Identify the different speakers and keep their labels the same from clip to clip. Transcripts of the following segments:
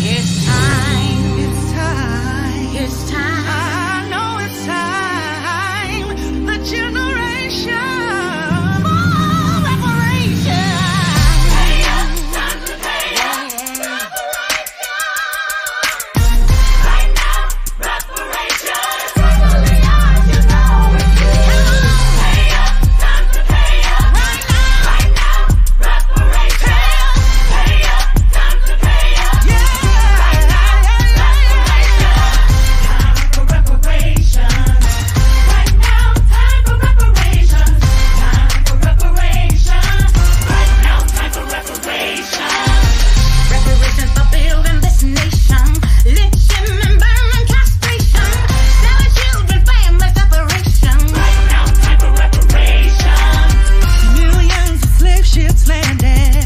Speaker 1: It's time. It's time. It's time. I know it's time. The generation for reparation. Pay up, time to pay up. Reparation. Right now, reparation. Probably ours, you know it's due. Pay up, time to pay up. Right now, reparation. Pay up, time to pay up. Yeah. Right now, reparation. Time for reparations. Right now, time for reparations. Time for reparations. Right now, time for reparations. Reparations for building this nation. Lynching and burning castration. Selling children, family separation. Right now, time for reparations. Millions of slave ships landed,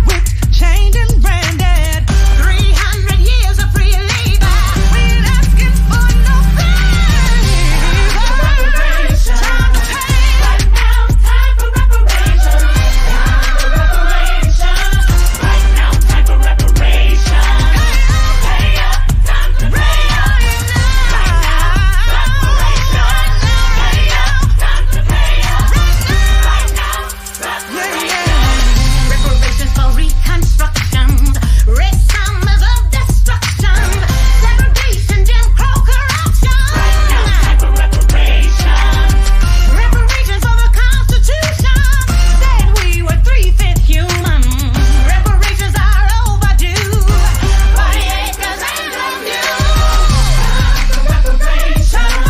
Speaker 1: whipped, chained, and branded. 300 years of free labor. We ain't asking for no favor. Reparations. Time to pay. Right now, time for reparations. Time for reparations. Right now, time for reparations. Pay up, time to pay up. Right now, reparations. Pay up, time to pay up. Right now, reparations. Reparations for reconstructions. Red summers of destruction. Segregation, Jim Crow corruption. Right now, time for reparations. Reparations for the Constitution. Said we were 3/5 human. Reparations are overdue. 40 acres ain't no new. Time for reparations. Time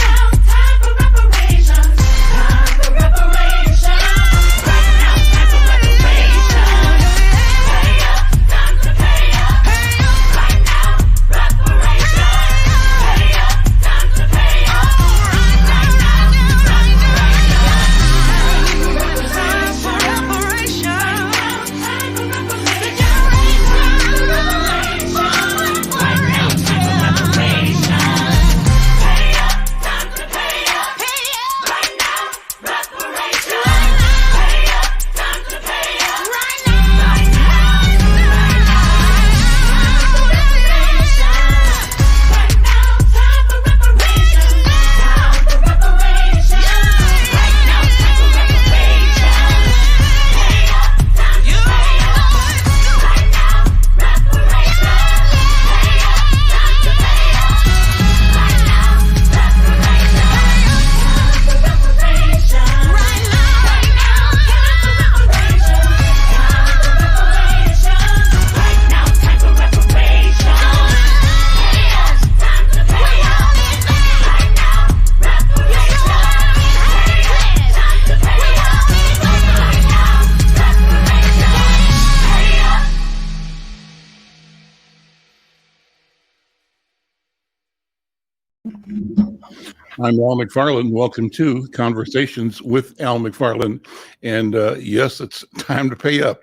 Speaker 1: for reparations. Time for reparations. Time for reparations. Right now, time for reparations. Pay up, time to pay up. Right now, reparations. Pay up, time to pay up. Right now, reparations. Time for reparations. Time for reparations. The generation. Right now, time for reparations. Pay up, time to pay up. Right now, reparations. Pay up, time to pay up. Right
Speaker 2: I'm Al McFarlane. Welcome to Conversations with Al McFarlane. And yes, it's time to pay up.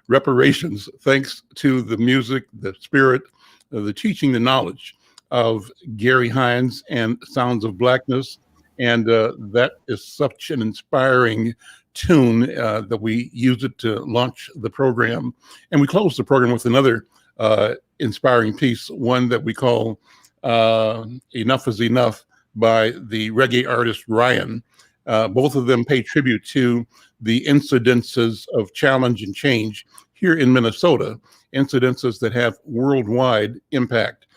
Speaker 2: Reparations, thanks to the music, the spirit, the teaching, the knowledge of Gary Hines and Sounds of Blackness. And that is such an inspiring tune that we use it to launch the program. And we close the program with another inspiring piece, one that we call Enough is Enough by the reggae artist Ryan. Both of them pay tribute to the incidences of challenge and change here in Minnesota, incidences that have worldwide impact.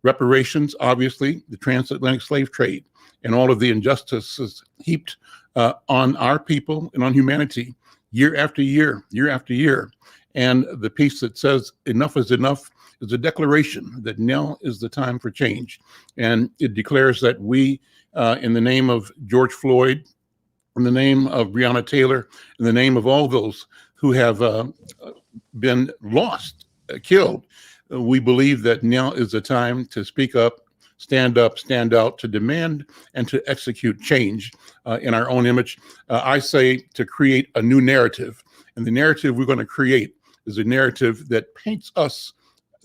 Speaker 2: Reparations, obviously, the transatlantic slave trade, and all of the injustices heaped on our people and on humanity year after year, year after year. And the piece that says enough is enough is a declaration that now is the time for change. And it declares that we, in the name of George Floyd, in the name of Breonna Taylor, in the name of all those who have been lost, killed, we believe that now is the time to speak up, stand out, to demand and to execute change in our own image. I say to create a new narrative. And the narrative we're going to create is a narrative that paints us,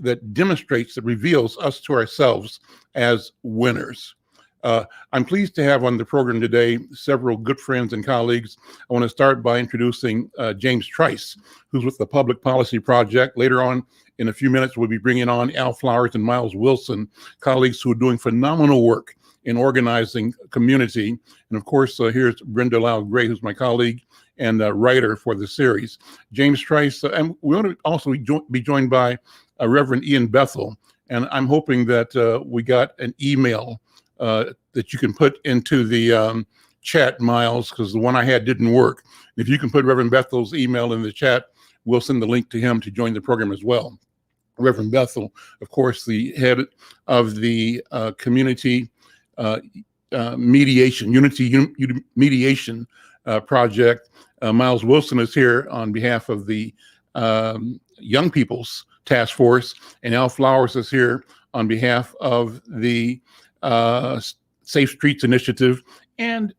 Speaker 2: that demonstrates, that reveals us to ourselves as winners. I'm pleased to have on the program today several good friends and colleagues. I want to start by introducing James Trice, who's with the Public Policy Project. Later on, in a few minutes, we'll be bringing on Al Flowers and Miles Wilson, colleagues who are doing phenomenal work in organizing community. And of course, here's Brenda Lau Gray, who's my colleague and writer for the series. James Trice, and we want to also be joined by Reverend Ian Bethel. And I'm hoping that we got an email that you can put into the chat, Miles, because the one I had didn't work. If you can put Reverend Bethel's email in the chat, we'll send the link to him to join the program as well. Reverend Bethel, of course, the head of the community mediation, Unity Mediation Project. Miles Wilson is here on behalf of the Young People's Task Force, and Al Flowers is here on behalf of the Safe Streets Initiative, and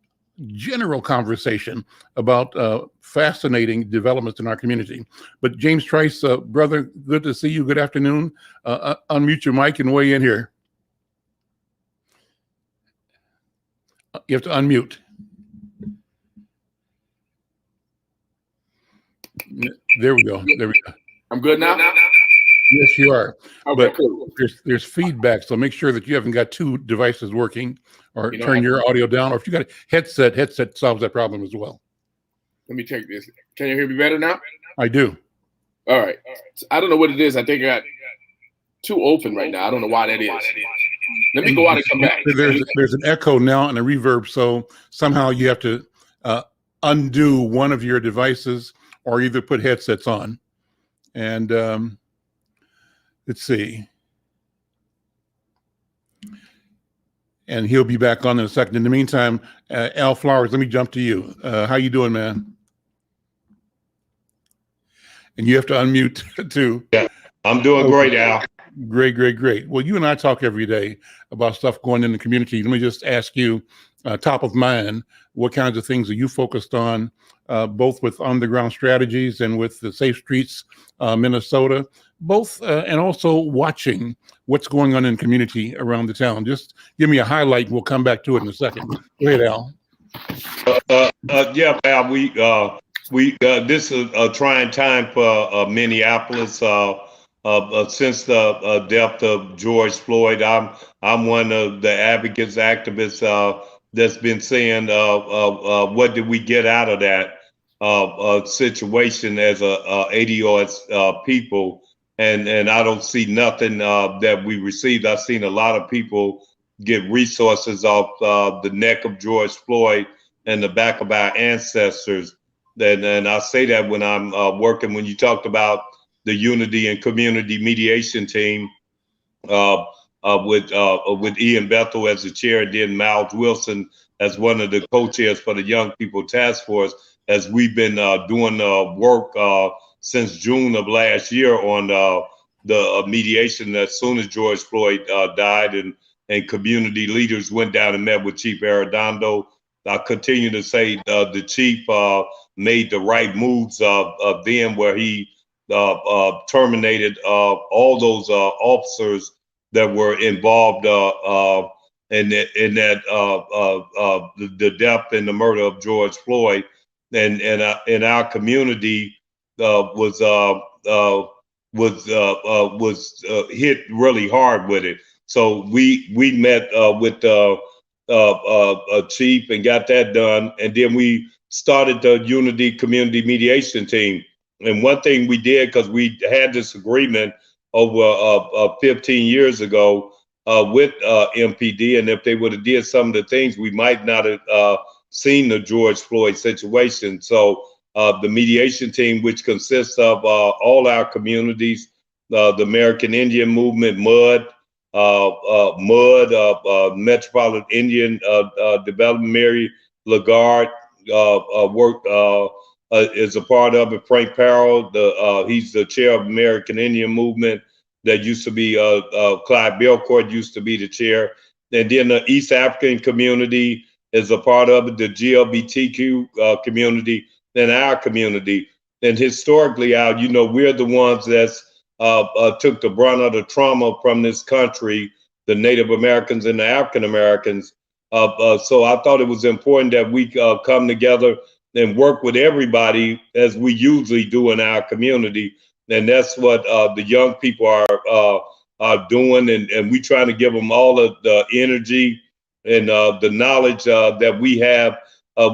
Speaker 2: general conversation about fascinating developments in our community. But James Trice, brother, good to see you. Good afternoon. Unmute your mic and weigh in here. You have to unmute. There we go. There we go.
Speaker 3: I'm good now?
Speaker 2: Yes, you are.
Speaker 3: Okay,
Speaker 2: But
Speaker 3: cool.
Speaker 2: there's feedback, so make sure that you haven't got two devices working, or turn your audio down, or if you got a headset solves that problem as well.
Speaker 3: Let me take this. Can you hear me better now?
Speaker 2: I do.
Speaker 3: All right. So I don't know what it is. I think I got two open right now. I don't know why that is. Let me go out and come back.
Speaker 2: There's an echo now and a reverb, so somehow you have to undo one of your devices or either put headsets on. And let's see. And he'll be back on in a second. In the meantime, Al Flowers, let me jump to you. How you doing, man? And you have to unmute too.
Speaker 4: Yeah, I'm doing great, Al.
Speaker 2: Great. Well, you and I talk every day about stuff going in the community. Let me just ask you, top of mind, what kinds of things are you focused on, both with on-the-ground strategies and with the Safe Streets Minnesota, both, and also watching what's going on in community around the town? Just give me a highlight, and we'll come back to it in a second. Go ahead, Al.
Speaker 4: Yeah, Al, this is a trying time for Minneapolis. Since the death of George Floyd, I'm one of the advocates, activists that's been saying, what did we get out of that situation as a ADOS people? And I don't see nothing that we received. I've seen a lot of people get resources off the neck of George Floyd and the back of our ancestors. And I say that when I'm working, when you talked about the Unity and Community Mediation Team with Ian Bethel as the chair, and then Miles Wilson as one of the co-chairs for the Young People Task Force, as we've been doing work since June of last year on the mediation as soon as George Floyd died, and community leaders went down and met with Chief Arredondo. I continue to say the chief made the right moves then, where he terminated all those officers that were involved in the death and the murder of George Floyd, and in our community was hit really hard with it. So we met with a chief and got that done, and then we started the Unity Community Mediation Team. And one thing we did, because we had this agreement over 15 years ago with MPD, and if they would have did some of the things, we might not have seen the George Floyd situation. So the mediation team, which consists of all our communities, the American Indian Movement, MUD, Metropolitan Indian Development, Mary Lagarde worked is a part of it. Frank Parrow, he's the chair of American Indian Movement. That used to be Clyde Belcourt used to be the chair. And then the East African community is a part of it, the GLBTQ community, and our community. And historically, Al, you know, we're the ones that took the brunt of the trauma from this country, the Native Americans and the African Americans. So I thought it was important that we come together and work with everybody as we usually do in our community. And that's what the young people are doing. And we trying to give them all of the energy and the knowledge that we have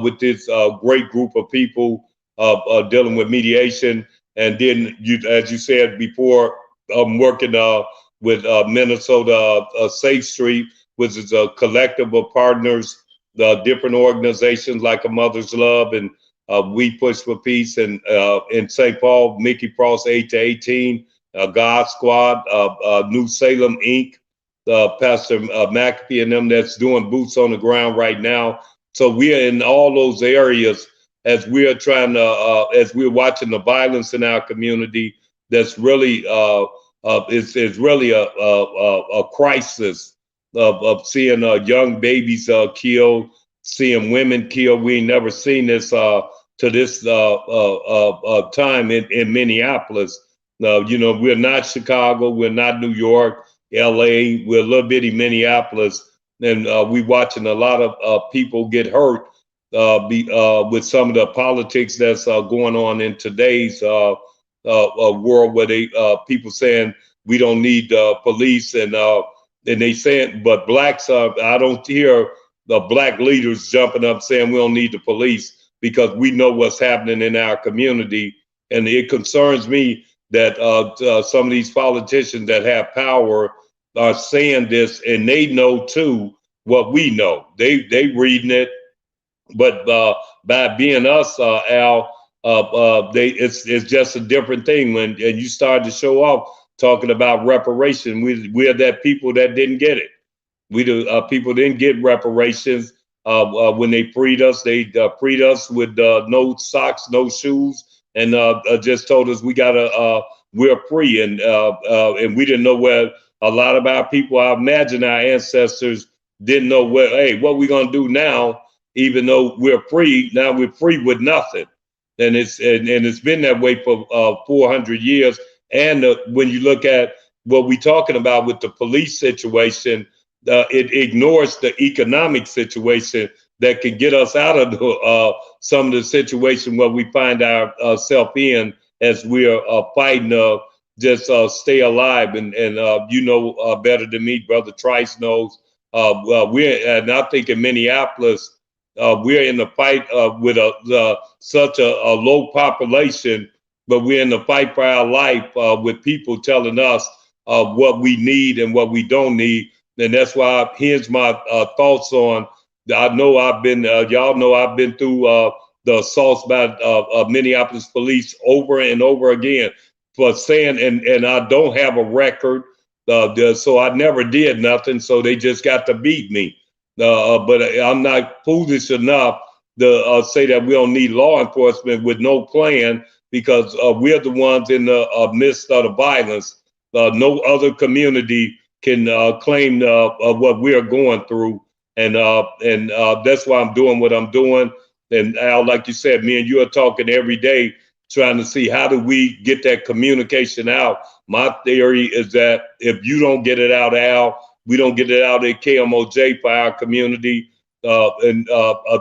Speaker 4: with this great group of people dealing with mediation. And then, as you said before, I'm working with Minnesota Safe Street, which is a collective of partners, different organizations like A Mother's Love and We Push for Peace, and in St. Paul, Mickey Cross 8 to 18, God Squad, New Salem Inc., Pastor McAfee and them that's doing boots on the ground right now. So we are in all those areas as we are trying to, as we're watching the violence in our community. That's really is really a crisis of seeing young babies killed, seeing women killed. We ain't never seen this to this time in Minneapolis. We're not Chicago, we're not New York, LA, we're a little bitty Minneapolis, and we watching a lot of people get hurt with some of the politics that's going on in today's world, where people saying we don't need police, and they saying, but blacks, I don't hear the black leaders jumping up saying we don't need the police, because we know what's happening in our community. And it concerns me that some of these politicians that have power are saying this, and they know too what we know. They reading it, but by being us, Al, it's just a different thing when and you start to show off talking about reparation. We're that people that didn't get it. We the people didn't get reparations when they freed us. They freed us with no socks, no shoes, and just told us we're free, and we didn't know where a lot of our people, I imagine our ancestors didn't know what we gonna do now, even though we're free. Now we're free with nothing, and it's been that way for 400 years. And when you look at what we're talking about with the police situation, it ignores the economic situation that can get us out of some of the situation where we find ourselves in as we're fighting just stay alive. And better than me, Brother Trice knows. And I think in Minneapolis, we're in the fight with such a low population, but we're in the fight for our life with people telling us what we need and what we don't need. And that's why here's my thoughts on. I know I've been, y'all know I've been through the assaults by Minneapolis police over and over again for saying, and I don't have a record, so I never did nothing. So they just got to beat me. But I'm not foolish enough to say that we don't need law enforcement with no plan, because we're the ones in the midst of the violence. No other community can claim what we're going through, and that's why I'm doing what I'm doing. And Al, like you said, me and you are talking every day, trying to see how do we get that communication out. My theory is that if you don't get it out, Al, we don't get it out at KMOJ for our community and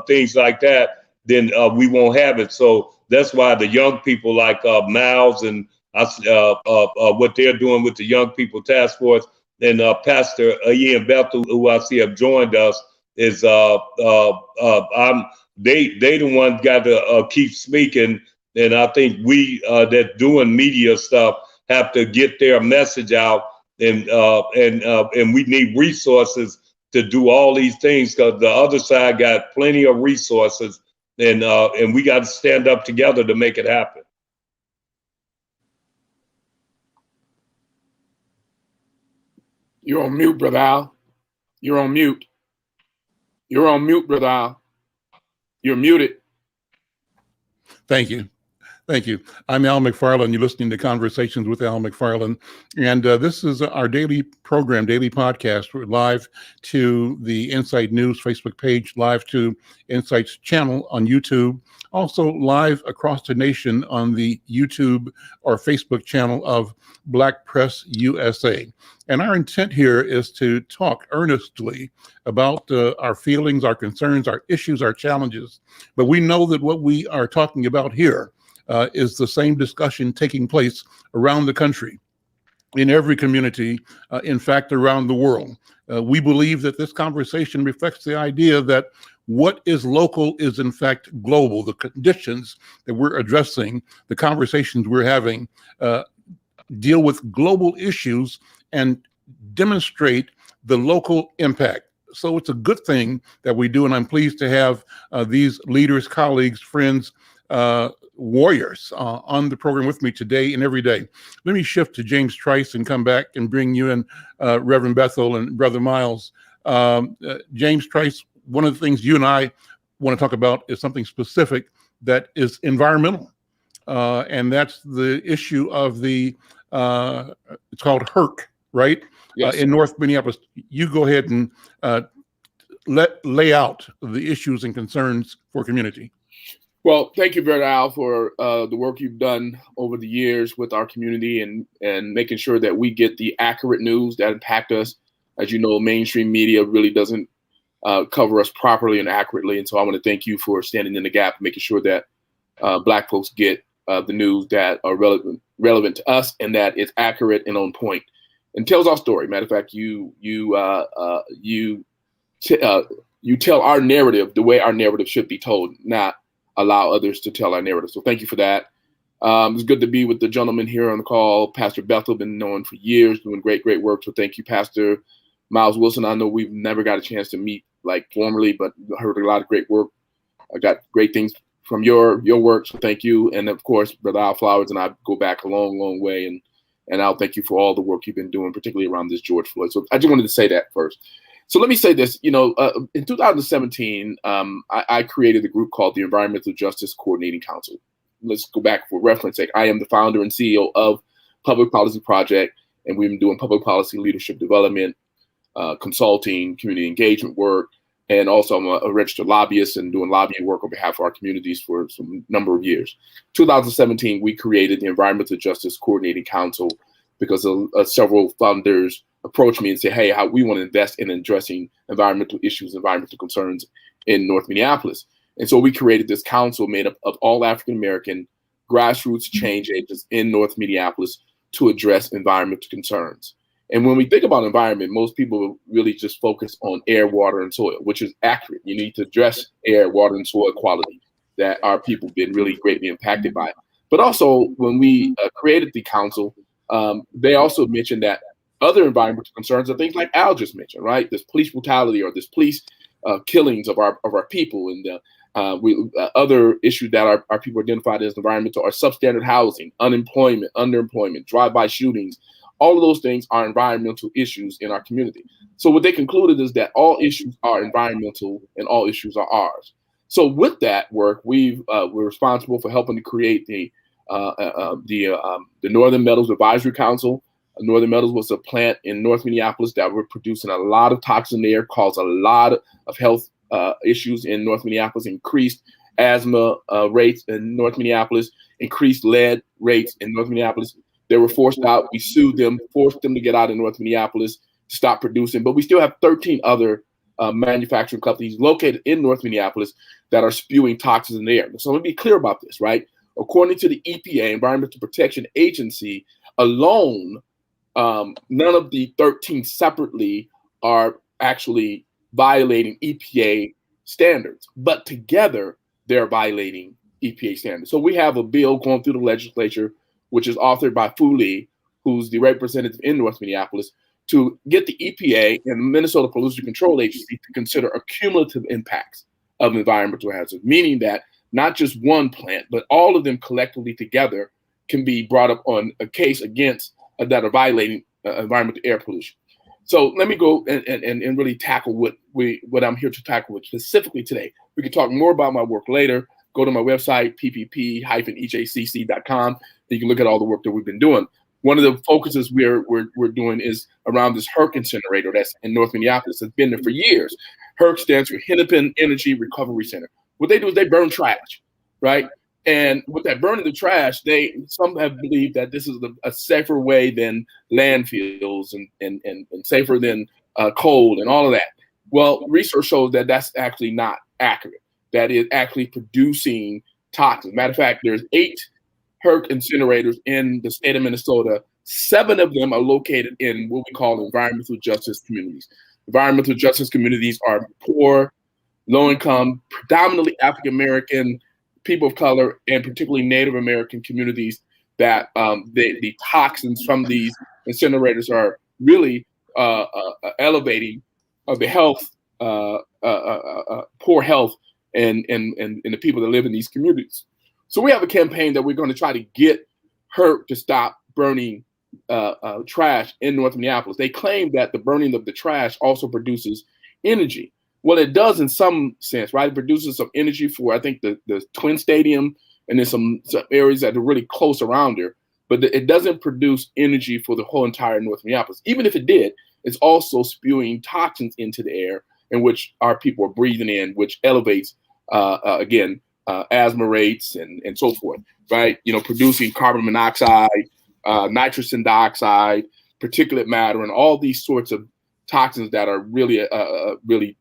Speaker 4: things like that, then we won't have it. So that's why the young people like Miles and what they're doing with the Young People Task Force, and Pastor Ian Bethel, who I see have joined us, is they the ones got to keep speaking. And I think we that doing media stuff have to get their message out, and we need resources to do all these things, because the other side got plenty of resources, and we got to stand up together to make it happen.
Speaker 3: You're on mute, Brother Al. You're on mute. You're on mute, Brother Al. You're muted.
Speaker 2: Thank you. Thank you. I'm Al McFarlane. You're listening to Conversations with Al McFarlane. And this is our daily program, daily podcast. We're live to the Insight News Facebook page, live to Insight's channel on YouTube, also live across the nation on the YouTube or Facebook channel of Black Press USA. And our intent here is to talk earnestly about our feelings, our concerns, our issues, our challenges. But we know that what we are talking about here is the same discussion taking place around the country, in every community, in fact, around the world. We believe that this conversation reflects the idea that what is local is in fact global. The conditions that we're addressing, the conversations we're having, deal with global issues and demonstrate the local impact. So it's a good thing that we do, and I'm pleased to have these leaders, colleagues, friends, warriors on the program with me today and every day. Let me shift to James Trice and come back and bring you in, Reverend Bethel and Brother Miles. James Trice, one of the things you and I want to talk about is something specific that is environmental, and that's the issue of the, it's called HERC, right?
Speaker 3: Yes.
Speaker 2: In North Minneapolis. You go ahead and lay out the issues and concerns for community.
Speaker 3: Well, thank you, Brother Al, for the work you've done over the years with our community and making sure that we get the accurate news that impact us. As you know, mainstream media really doesn't cover us properly and accurately. And so I want to thank you for standing in the gap and making sure that Black folks get the news that are relevant to us and that it's accurate and on point and tells our story. Matter of fact, you tell our narrative the way our narrative should be told, not allow others to tell our narrative. So thank you for that. It's good to be with the gentleman here on the call. Pastor Bethel, been known for years, doing great work. So thank you, Pastor Miles Wilson. I know we've never got a chance to meet like formally, but I heard a lot of great work. I got great things from your work. So thank you. And of course, Brother Al Flowers and I go back a long way. And Al, thank you for all the work you've been doing, particularly around this George Floyd. So I just wanted to say that first. So let me say this, in 2017, I created a group called the Environmental Justice Coordinating Council. Let's go back for reference sake. I am the founder and CEO of Public Policy Project, and we've been doing public policy leadership development, consulting, community engagement work, and also I'm a registered lobbyist and doing lobbying work on behalf of our communities for some number of years. 2017, we created the Environmental Justice Coordinating Council because several founders approached me and said, hey, how we want to invest in addressing environmental issues, environmental concerns in North Minneapolis. And so we created this council made up of all African-American grassroots change agents in North Minneapolis to address environmental concerns. And when we think about environment, most people really just focus on air, water, and soil, which is accurate. You need to address air, water, and soil quality that our people have been really greatly impacted by. But also, when we created the council, they also mentioned that other environmental concerns are things like Al just mentioned, right? This police brutality or this police killings of our people, and other issues that our people identified as environmental are substandard housing, unemployment, underemployment, drive-by shootings. All of those things are environmental issues in our community. So what they concluded is that all issues are environmental and all issues are ours. So with that work, we're responsible for helping to create the Northern Metals Advisory Council. Northern Metals was a plant in North Minneapolis that were producing a lot of toxin air, caused a lot of health issues in North Minneapolis, increased asthma rates in North Minneapolis, increased lead rates in North Minneapolis. They were forced out. We sued them, forced them to get out of North Minneapolis, to stop producing. But we still have 13 other manufacturing companies located in North Minneapolis that are spewing toxins in the air. So let me be clear about this, right? According to the EPA, Environmental Protection Agency, alone, none of the 13 separately are actually violating EPA standards, but together they're violating EPA standards. So we have a bill going through the legislature, which is authored by Fu Lee, who's the representative in North Minneapolis, to get the EPA and the Minnesota Pollution Control Agency to consider cumulative impacts of environmental hazards, meaning that not just one plant, but all of them collectively together can be brought up on a case against that are violating environmental air pollution. So let me go and really tackle what I'm here to tackle with specifically today. We can talk more about my work later, go to my website, ppp-ejacc.com. You can look at all the work that we've been doing. One of the focuses we're doing is around this HERC incinerator that's in North Minneapolis. It's been there for years. HERC stands for Hennepin Energy Recovery Center. What they do is they burn trash, right? And with that burning the trash, some have believed that this is a safer way than landfills and safer than coal and all of that. Well, research shows that that's actually not accurate. That is actually producing toxins. Matter of fact, there's 8 HERC incinerators in the state of Minnesota. 7 of them are located in what we call environmental justice communities. Environmental justice communities are poor, low-income, predominantly African-American, people of color, and particularly Native American communities that the toxins from these incinerators are really elevating the health, poor health, and the people that live in these communities. So we have a campaign that we're going to try to get HERC to stop burning trash in North Minneapolis. They claim that the burning of the trash also produces energy. Well, it does in some sense, right? It produces some energy for, I think, the Twin Stadium, and there's some areas that are really close around there. But it doesn't produce energy for the whole entire North Minneapolis. Even if it did, it's also spewing toxins into the air in which our people are breathing in, which elevates, asthma rates and so forth, right? Producing carbon monoxide, nitrogen dioxide, particulate matter, and all these sorts of toxins that are really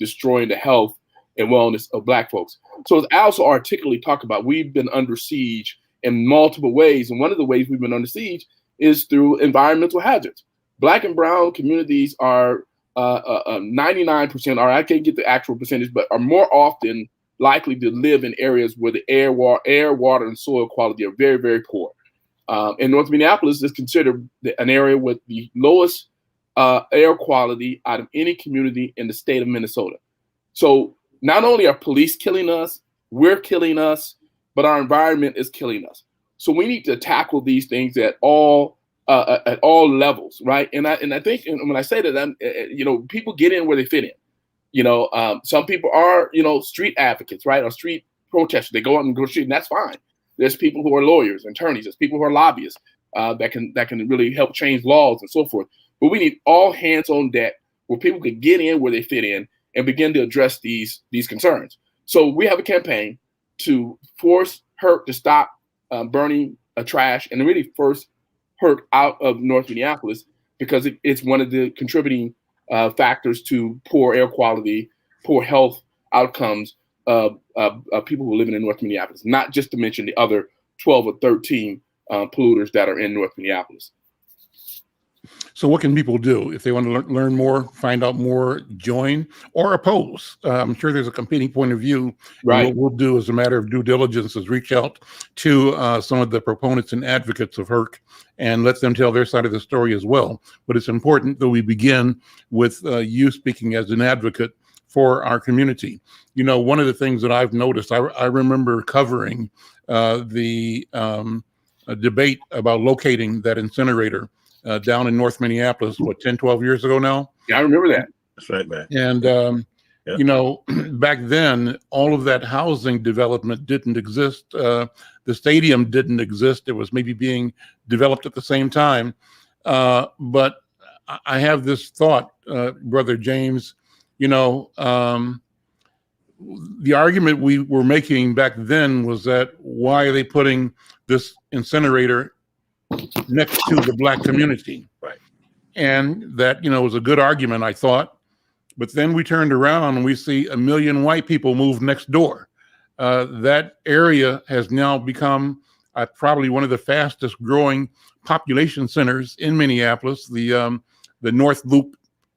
Speaker 3: destroying the health and wellness of Black folks. So as Al so articulately talked about, we've been under siege in multiple ways. And one of the ways we've been under siege is through environmental hazards. Black and brown communities are 99%, or I can't get the actual percentage, but are more often likely to live in areas where the air, water, and soil quality are very, very poor. And North Minneapolis is considered an area with the lowest air quality out of any community in the state of Minnesota. So not only are police killing us, we're killing us, but our environment is killing us. So we need to tackle these things at all levels, right? And I think, and when I say that, people get in where they fit in. Some people are, street advocates, right, or street protesters. They go out and go street, and that's fine. There's people who are lawyers, attorneys. There's people who are lobbyists that can really help change laws and so forth. But we need all hands on deck where people can get in where they fit in and begin to address these concerns. So we have a campaign to force HERC to stop burning trash and really force HERC out of North Minneapolis, because it's one of the contributing factors to poor air quality, poor health outcomes of people who are living in North Minneapolis, not just to mention the other 12 or 13 polluters that are in North Minneapolis.
Speaker 2: So what can people do if they want to learn more, find out more, join, or oppose? I'm sure there's a competing point of view.
Speaker 3: Right.
Speaker 2: What we'll do as a matter of due diligence is reach out to some of the proponents and advocates of HERC and let them tell their side of the story as well. But it's important that we begin with you speaking as an advocate for our community. One of the things that I've noticed, I remember covering the debate about locating that incinerator down in North Minneapolis, 10, 12 years ago now?
Speaker 3: Yeah, I remember that.
Speaker 5: That's right, man.
Speaker 2: And, back then, all of that housing development didn't exist. The stadium didn't exist. It was maybe being developed at the same time. But I have this thought, Brother James, the argument we were making back then was that why are they putting this incinerator next to the Black community?
Speaker 5: Right.
Speaker 2: And that, was a good argument, I thought. But then we turned around and we see 1 million white people move next door. That area has now become probably one of the fastest growing population centers in Minneapolis. The North Loop,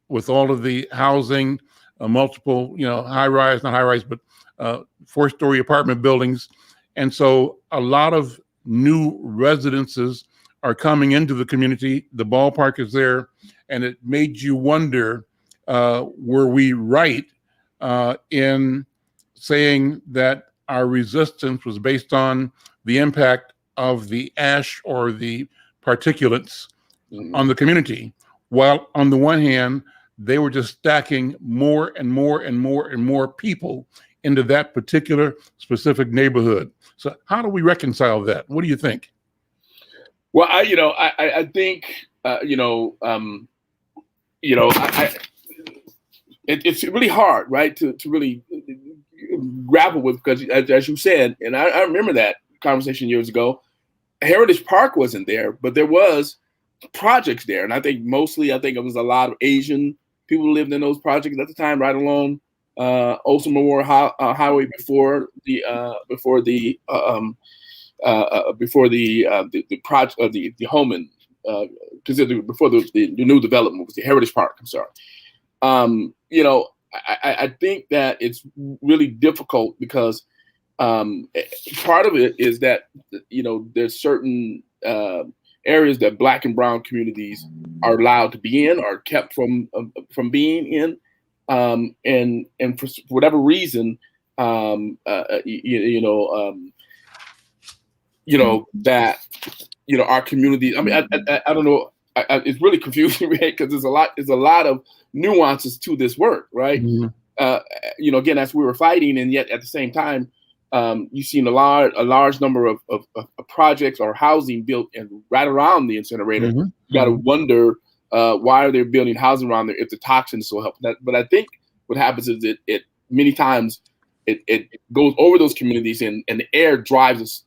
Speaker 2: with all of the housing, multiple, high-rise, not high-rise, but 4-story apartment buildings. And so a lot of new residences are coming into the community. The ballpark is there, and it made you wonder, were we right in saying that our resistance was based on the impact of the ash or the particulates on the community, while on the one hand, they were just stacking more and more and more and more people into that particular specific neighborhood. So how do we reconcile that? What do you think?
Speaker 3: Well, I think, it's really hard, right, to really grapple with, because as you said, and I remember that conversation years ago, Heritage Park wasn't there, but there was projects there. And I think it was a lot of Asian people who lived in those projects at the time, right along Olson Memorial Highway before the project, the Holman, before the new development was the Heritage Park. I'm sorry. I think that it's really difficult because part of it is that, there's certain areas that Black and brown communities are allowed to be in, or kept from being in, and for whatever reason, that our community. I mean, I don't know. It's really confusing, right? Because there's a lot of nuances to this work, right? Mm-hmm. Again, as we were fighting, and yet at the same time, you've seen a large number of projects or housing built right around the incinerator. Mm-hmm. You got to wonder why are they building housing around there if the toxins will help that. But I think what happens is it many times it goes over those communities, and the air drives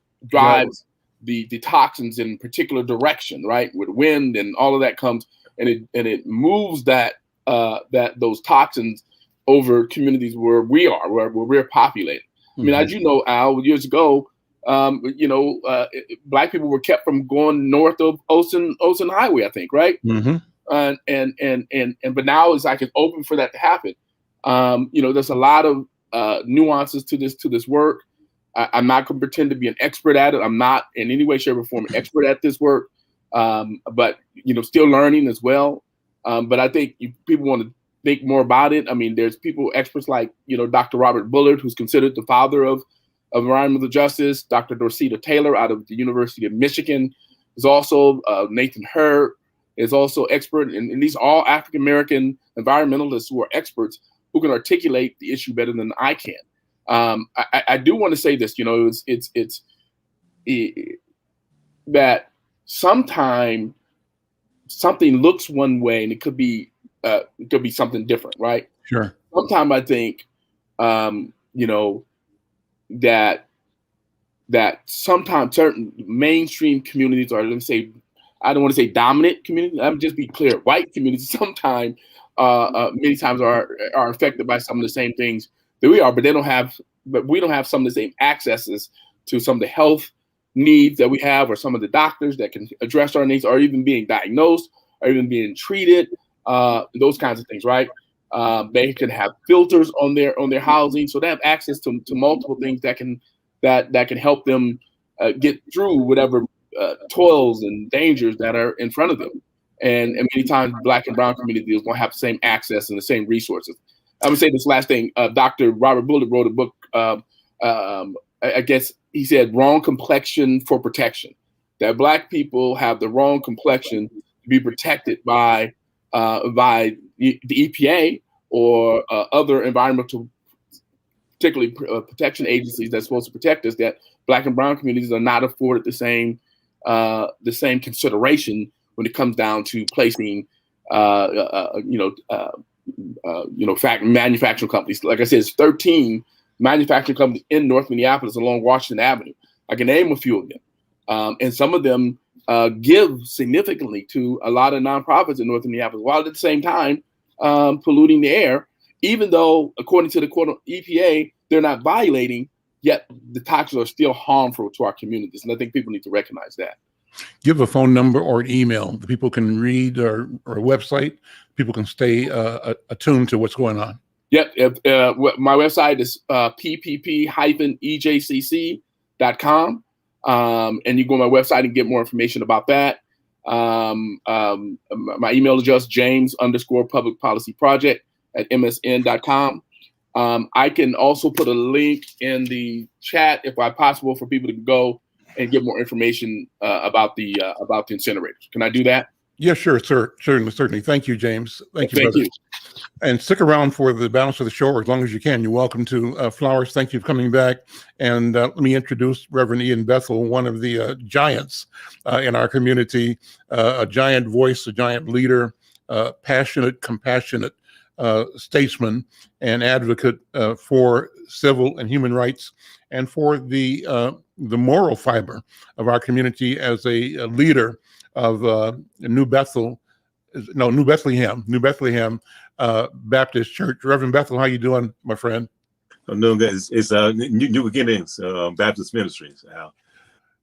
Speaker 3: the toxins in a particular direction, right? With wind and all of that comes, and it moves those toxins over communities where we're populated. Mm-hmm. I mean, as you know, Al, years ago, Black people were kept from going north of Olson Highway, I think, right? Mm-hmm. But now it's like it's open for that to happen. There's a lot of nuances to this work. I'm not going to pretend to be an expert at it. I'm not in any way, shape, or form an expert at this work, but still learning as well. But I think people want to think more about it. I mean, there's experts like Dr. Robert Bullard, who's considered the father of environmental justice. Dr. Dorceta Taylor out of the University of Michigan is also Nathan Hurd is also expert, and these are all African American environmentalists who are experts who can articulate the issue better than I can. I do want to say this, it's that sometimes something looks one way and it could be something different, right?
Speaker 2: Sure.
Speaker 3: Sometimes I think, that sometimes certain mainstream communities, or let me say, I don't want to say dominant communities. Let me just be clear: white communities sometimes, many times are affected by some of the same things that we are, but we don't have some of the same accesses to some of the health needs that we have, or some of the doctors that can address our needs, or even being diagnosed, or even being treated, those kinds of things, right? They can have filters on their housing, so they have access to multiple things that can help them get through whatever toils and dangers that are in front of them. And many times Black and brown communities won't have the same access and the same resources. I would say this last thing. Dr. Robert Bullard wrote a book. I guess he said, "Wrong complexion for protection." That Black people have the wrong complexion to be protected by the EPA or other environmental, particularly protection agencies that's supposed to protect us. That Black and brown communities are not afforded the same consideration when it comes down to placing, manufacturing companies. Like I said, it's 13 manufacturing companies in North Minneapolis along Washington Avenue. I can name a few of them. And some of them give significantly to a lot of nonprofits in North Minneapolis, while at the same time polluting the air, even though, according to the EPA, they're not violating, yet the toxins are still harmful to our communities. And I think people need to recognize that.
Speaker 2: Give a phone number or an email that people can read, or a website. People can stay attuned to what's going on.
Speaker 3: Yep. My website is ppp-ejcc.com. And you go on my website and get more information about that. My email address, james_publicpolicyproject@msn.com. I can also put a link in the chat, if possible, for people to go and get more information about the incinerators. Can I do that?
Speaker 2: Yes, sure, sir. Certainly. Thank you, James. Thank you,
Speaker 3: Thank
Speaker 2: brother.
Speaker 3: you.
Speaker 2: And stick around for the balance of the show as long as you can. You're welcome to Flowers. Thank you for coming back. And let me introduce Reverend Ian Bethel, one of the giants in our community, a giant voice, a giant leader, passionate, compassionate statesman and advocate for civil and human rights and for the moral fiber of our community as a leader of New Bethlehem Baptist Church. Reverend Bethel, how you doing, my friend?
Speaker 5: I'm doing good. It's New Beginnings Baptist Ministries.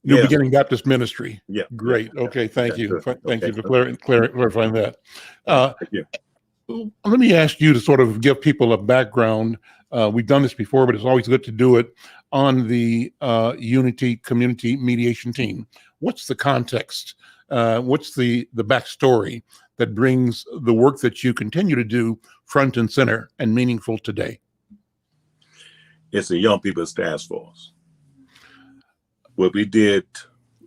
Speaker 2: New
Speaker 5: Yeah.
Speaker 2: Beginning Baptist Ministry.
Speaker 5: Yeah.
Speaker 2: Great.
Speaker 5: Yeah.
Speaker 2: Okay. Thank you.
Speaker 5: Sure.
Speaker 2: Thank
Speaker 5: Okay.
Speaker 2: you for clarifying that.
Speaker 5: Thank you.
Speaker 2: Let me ask you to sort of give people a background. We've done this before, but it's always good to do it on the Unity Community Mediation Team. What's the context? What's the backstory that brings the work that you continue to do front and center and meaningful today?
Speaker 5: It's a young people's task force. What we did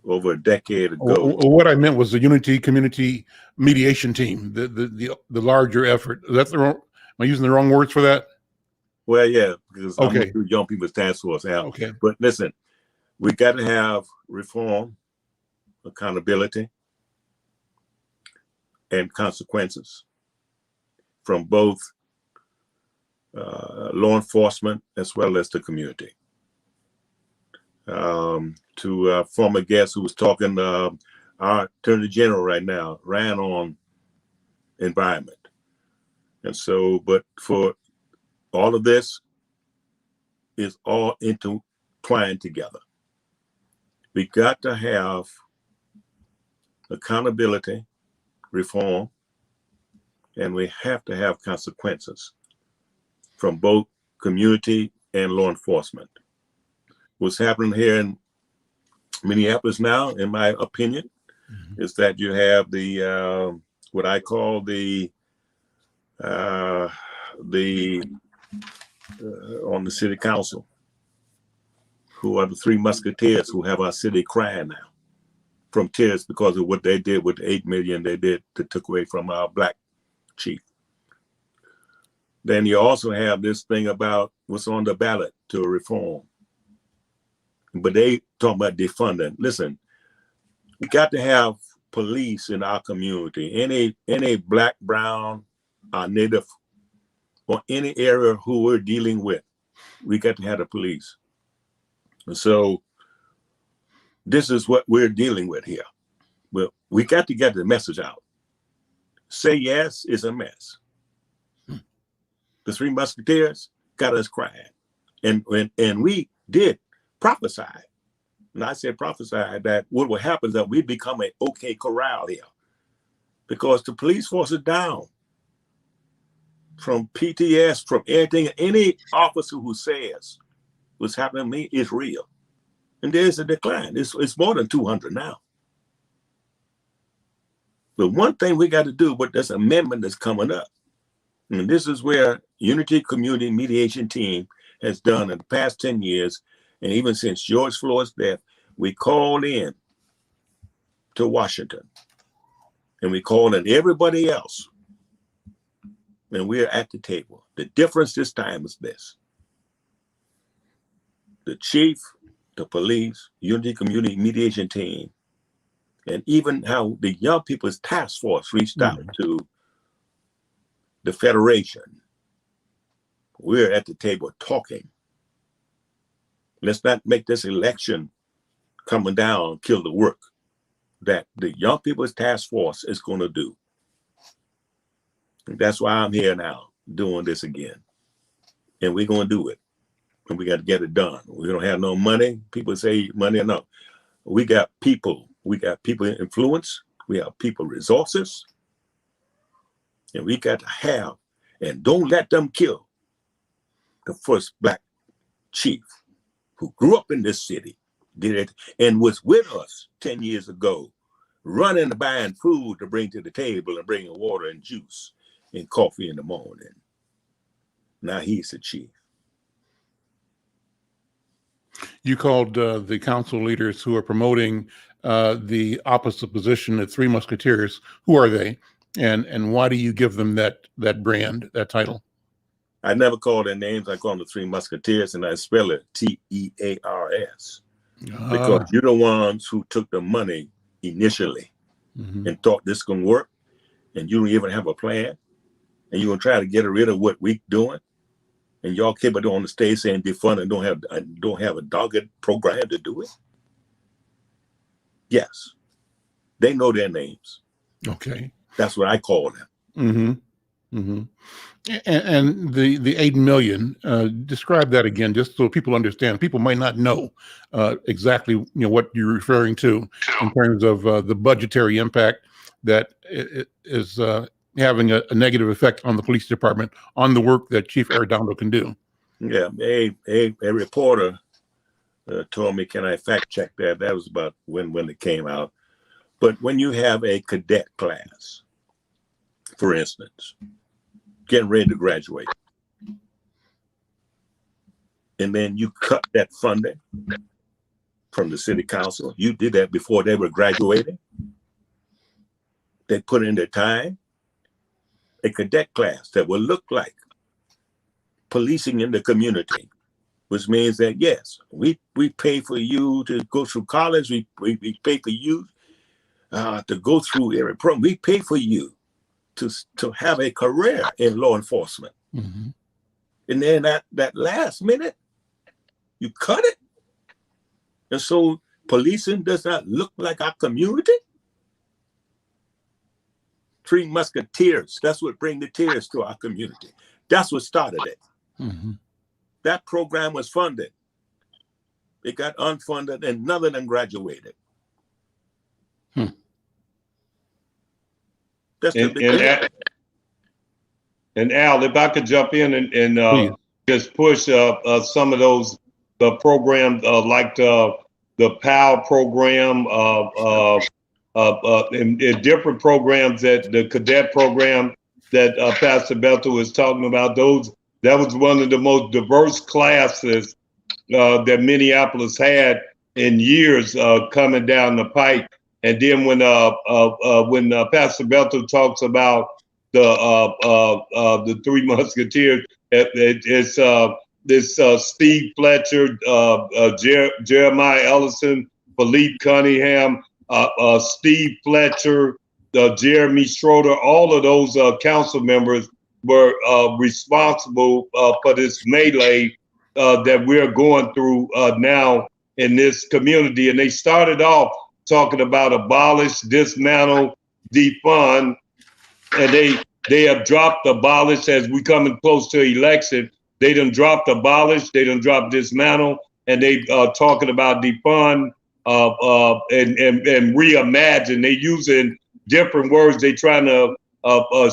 Speaker 5: over a decade ago.
Speaker 2: What I meant was the Unity Community Mediation Team, the larger effort. Is that the wrong? Am I using the wrong words for that?
Speaker 5: Well, yeah, because I'm
Speaker 2: Okay.
Speaker 5: a young people's task force now.
Speaker 2: Okay.
Speaker 5: But listen, we got to have reform, accountability, and consequences from both law enforcement as well as the community. To former guest who was talking, our Attorney General right now ran on environment. And so, but for all of this is all intertwined together. We got to have accountability, reform, and we have to have consequences from both community and law enforcement. What's happening here in Minneapolis now, in my opinion, is that you have the what I call the on the city council, who are the three musketeers who have our city crying now from tears because of what they did with the $8 million they took away from our black chief. Then you also have this thing about what's on the ballot to reform. But they talk about defunding. Listen, we got to have police in our community. Any black, brown, native, or any area who we're dealing with, we got to have the police. And so this is what we're dealing with here. Well, we got to get the message out. Say yes is a mess. The three musketeers got us crying. And we did prophesy. And I said prophesy that what will happen is that we become an okay corral here. Because the police force is down. From PTS, from everything, any officer who says what's happening to me is real. And there's a decline. It's more than 200 now. But one thing we got to do with this amendment that's coming up, and this is where Unity Community Mediation Team has done in the past 10 years, and even since George Floyd's death, we called in to Washington, and we called in everybody else, and we're at the table. The difference this time is this. The chief, the police, Unity Community Mediation Team, and even how the Young People's Task Force reached out to the Federation. We're at the table talking. Let's not make this election coming down kill the work that the Young People's Task Force is going to do. And that's why I'm here now doing this again. And we're going to do it. And we got to get it done. We don't have no money. People say money enough. We got people. We got people influence. We have people resources. And we got to have, and don't let them kill the first black chief who grew up in this city, did it, and was with us 10 years ago, running and buying food to bring to the table and bringing water and juice and coffee in the morning. Now he's the chief.
Speaker 2: You called the council leaders who are promoting the opposite position, the Three Musketeers. Who are they, and why do you give them that brand, that title?
Speaker 5: I never call their names. I call them the Three Musketeers, and I spell it Tears, because you're the ones who took the money initially and thought this can work, and you don't even have a plan, and you're gonna try to get rid of what we're doing, and y'all keep it on the stage saying defund and don't have a dogged program to do it. Yes, they know their names.
Speaker 2: Okay,
Speaker 5: that's what I call them.
Speaker 2: And the 8 million, describe that again, just so people understand. People might not know exactly what you're referring to in terms of the budgetary impact that is having a negative effect on the police department, on the work that Chief Arredondo can do.
Speaker 5: Yeah, a reporter told me, can I fact check that? That was about when it came out. But when you have a cadet class, for instance, getting ready to graduate, and then you cut that funding from the city council. You did that before they were graduating. They put in their time. A cadet class that will look like policing in the community, which means that, yes, we pay for you to go through college. We pay for you to go through every program. We pay for you to have a career in law enforcement. And then that last minute, you cut it. And so policing does not look like our community. Three Musketeers, that's what bring the tears to our community. That's what started it. That program was funded. It got unfunded and none of them graduated. That's the big
Speaker 4: and Al, if I could jump in and just push some of those programs like the POW program, and different programs, that the cadet program that Pastor Bethel was talking about. That was one of the most diverse classes that Minneapolis had in years coming down the pike. And then when Pastor Bethel talks about the Three Musketeers, it's Steve Fletcher, Jeremiah Ellison, Philippe Cunningham, Steve Fletcher, Jeremy Schroeder. All of those council members were responsible for this melee that we're going through now in this community. And they started off talking about abolish, dismantle, defund, and they have dropped abolish as we coming close to election. They done dropped abolish, they done dropped dismantle, and they talking about defund and reimagine. They using different words. They trying to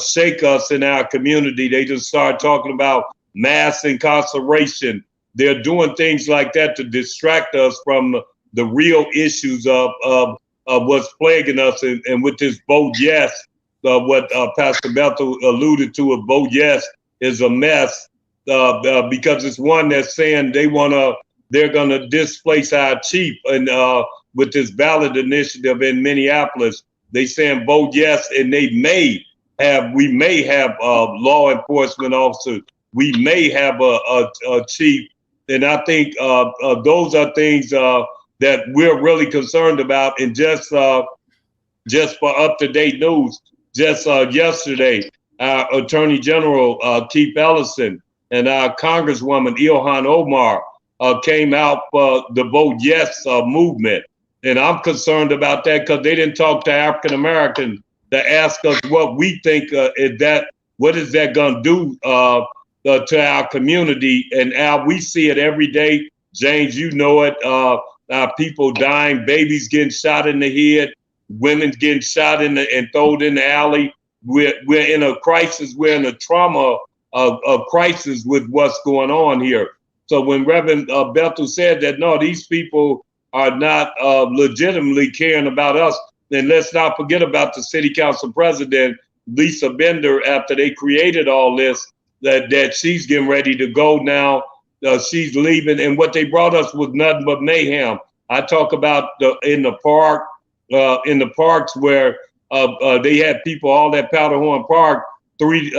Speaker 4: shake us in our community. They just start talking about mass incarceration. They're doing things like that to distract us from the real issues of what's plaguing us. And with this vote yes, what Pastor Bethel alluded to, a vote yes is a mess because it's one that's saying they're gonna displace our chief, and with this ballot initiative in Minneapolis, they saying vote yes, and we may have law enforcement officers, we may have a chief, and I think those are things that we're really concerned about. And just for up-to-date news, just yesterday, our Attorney General Keith Ellison and our Congresswoman Ilhan Omar came out for the vote yes movement. And I'm concerned about that because they didn't talk to African Americans to ask us what we think what is that going to do to our community. And Al, we see it every day. James, you know it. People dying, babies getting shot in the head, women getting shot and thrown in the alley. We're in a crisis. We're in a trauma crisis with what's going on here. So when Reverend Bethel said that, no, these people are not legitimately caring about us, then let's not forget about the city council president, Lisa Bender, after they created all this, that she's getting ready to go now. She's leaving, and what they brought us was nothing but mayhem. I talk about in the park, in the parks where they had people all at Powderhorn Park, three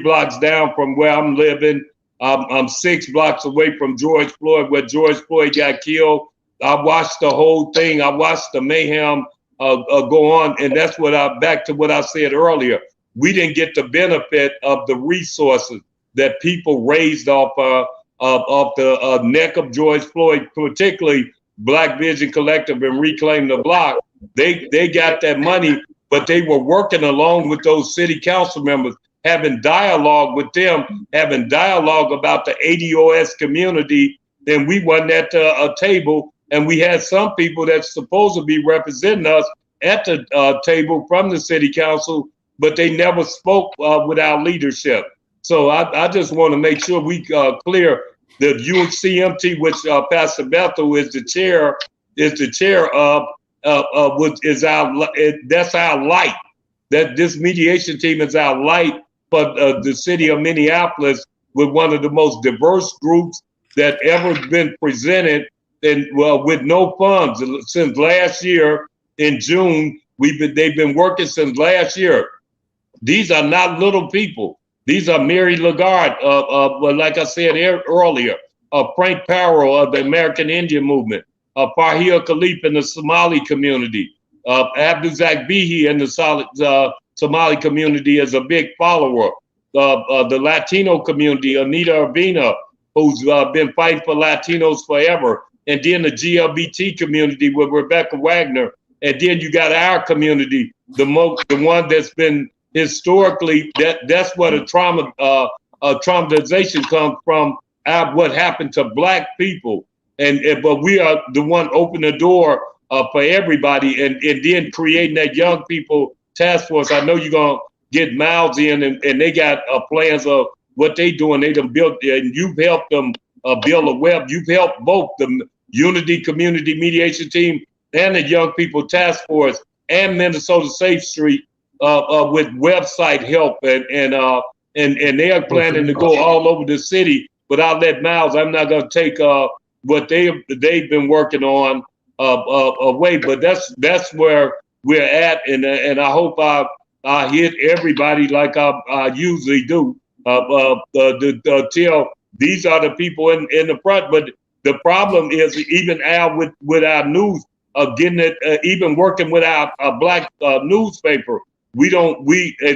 Speaker 4: blocks down from where I'm living. I'm 6 blocks away from George Floyd, where George Floyd got killed. I watched the whole thing. I watched the mayhem go on, and that's back to what I said earlier. We didn't get the benefit of the resources that people raised off the neck of George Floyd, particularly Black Vision Collective and Reclaim the Block. They got that money, but they were working along with those city council members, having dialogue with them, having dialogue about the ADOS community. Then we wasn't at a table, and we had some people that's supposed to be representing us at the table from the city council, but they never spoke with our leadership. So I just want to make sure we clear the UCMT, which Pastor Bethel is the chair of, that's our light. That this mediation team is our light for the city of Minneapolis, with one of the most diverse groups that ever been presented, and with no funds since last year in June. They've been working since last year. These are not little people. These are Mary Lagarde, like I said earlier, Frank Parrow of the American Indian Movement, Fahia Khalif in the Somali community, Abduzak Bihi in the Somali community is a big follower. The Latino community, Anita Urbina, who's been fighting for Latinos forever. And then the GLBT community with Rebecca Wagner. And then you got our community, the one that's been historically, that's where the traumatization comes from, what happened to Black people. But we are the one opening the door for everybody, and then creating that young people task force. I know you're going to get Miles in, and they got plans of what they doing. They done built, and you've helped them build a web. You've helped both the Unity Community Mediation Team and the Young People Task Force and Minnesota Safe Street with website help, and they are planning to go all over the city. But I'll let Miles, I'm not going to take what they've been working on away. But that's where we're at, and I hope I hit everybody like I usually do. Tell these are the people in the front. But the problem is, even Al with our news, getting it, even working with our Black newspaper, we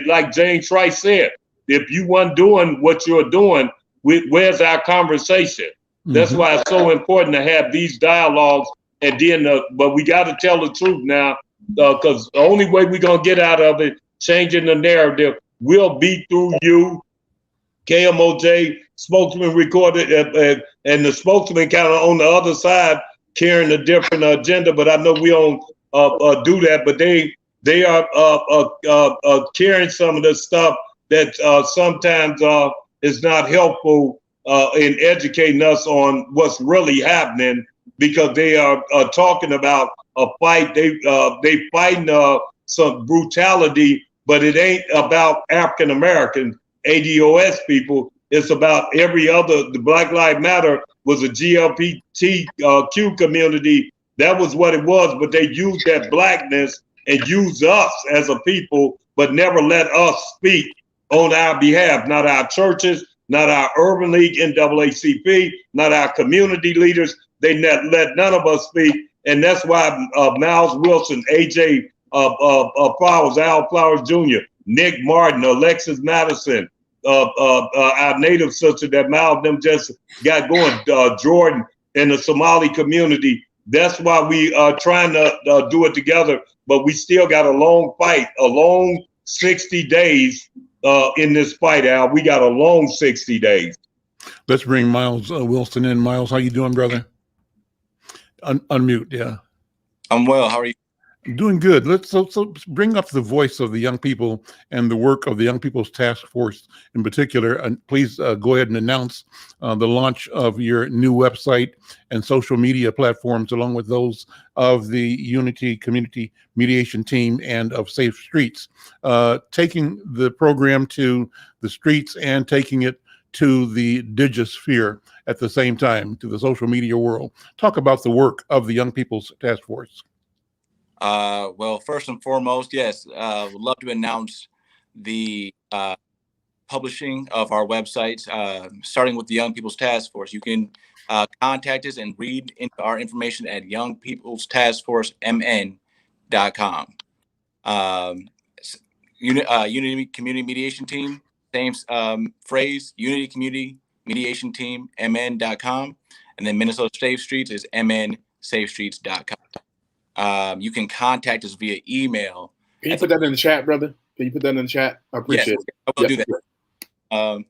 Speaker 4: like James Rice said, if you weren't doing what you're doing, where's our conversation? Mm-hmm. That's why it's so important to have these dialogues. And then, but we got to tell the truth now, because the only way we're going to get out of it, changing the narrative, will be through you. KMOJ spokesman recorded, and the spokesman kind of on the other side carrying a different agenda, but I know we don't do that. But they are carrying some of the stuff that sometimes is not helpful in educating us on what's really happening, because they are talking about a fight. They fighting some brutality, but it ain't about African American ADOS people. It's about every other. The Black Lives Matter was a GLBTQ community. That was what it was, but they used that blackness and used us as a people, but never let us speak on our behalf. Not our churches, not our Urban League, NAACP, not our community leaders. They let none of us speak. And that's why Miles Wilson, AJ Flowers, Al Flowers Jr., Nick Martin, Alexis Madison, our native sister that Miles them just got going, Jordan, and the Somali community. That's why we are trying to do it together, but we still got a long fight, a long 60 days in this fight, Al. We got a long 60 days.
Speaker 2: Let's bring Miles Wilson in. Miles, how you doing, brother? Unmute, yeah.
Speaker 6: I'm well. How are you?
Speaker 2: Doing good. Let's bring up the voice of the young people and the work of the Young People's Task Force in particular. And please go ahead and announce the launch of your new website and social media platforms, along with those of the Unity Community Mediation Team and of Safe Streets. Taking the program to the streets and taking it to the digisphere at the same time, to the social media world. Talk about the work of the Young People's Task Force.
Speaker 6: Well, first and foremost, yes, would love to announce the publishing of our websites, starting with the Young People's Task Force. You can contact us and read into our information at youngpeoplestaskforcemn.com. Unity Community Mediation Team, same phrase, Unity Community Mediation Team, mn.com. And then Minnesota Safe Streets is mnsafestreets.com. You can contact us via email.
Speaker 3: Can you put that in the chat, brother? Can you put that in the chat? I appreciate it.
Speaker 6: I will do that. I'm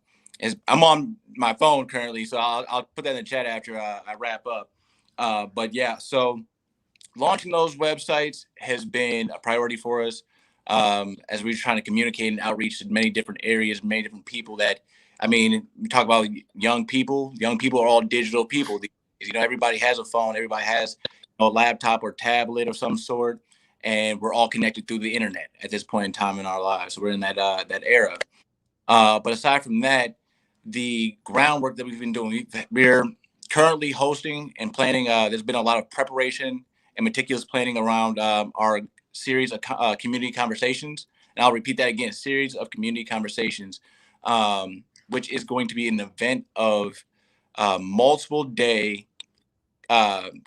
Speaker 6: on my phone currently, so I'll put that in the chat after I wrap up. But yeah, so launching those websites has been a priority for us as we're trying to communicate and outreach to many different areas, many different people that, I mean, we talk about young people. Young people are all digital people. You know, everybody has a phone. Everybody has a laptop or tablet of some sort, and we're all connected through the internet at this point in time in our lives. So we're in that era. But aside from that, the groundwork that we've been doing, we're currently hosting and planning. There's been a lot of preparation and meticulous planning around our series of community conversations. And I'll repeat that again, series of community conversations, which is going to be an event of multiple day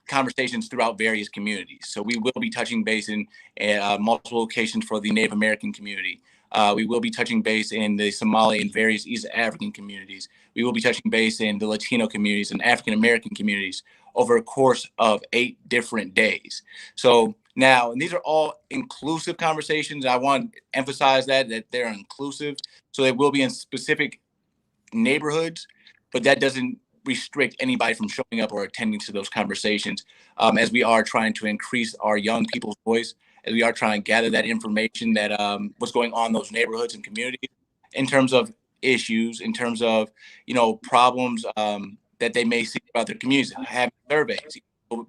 Speaker 6: conversations throughout various communities. So we will be touching base in multiple locations for the Native American community. We will be touching base in the Somali and various East African communities. We will be touching base in the Latino communities and African American communities over a course of 8 different days. So now, and these are all inclusive conversations. I want to emphasize that they're inclusive. So they will be in specific neighborhoods, but that doesn't restrict anybody from showing up or attending to those conversations, as we are trying to increase our young people's voice, as we are trying to gather that information that what's going on in those neighborhoods and communities in terms of issues, in terms of, you know, problems that they may see about their communities. Having surveys,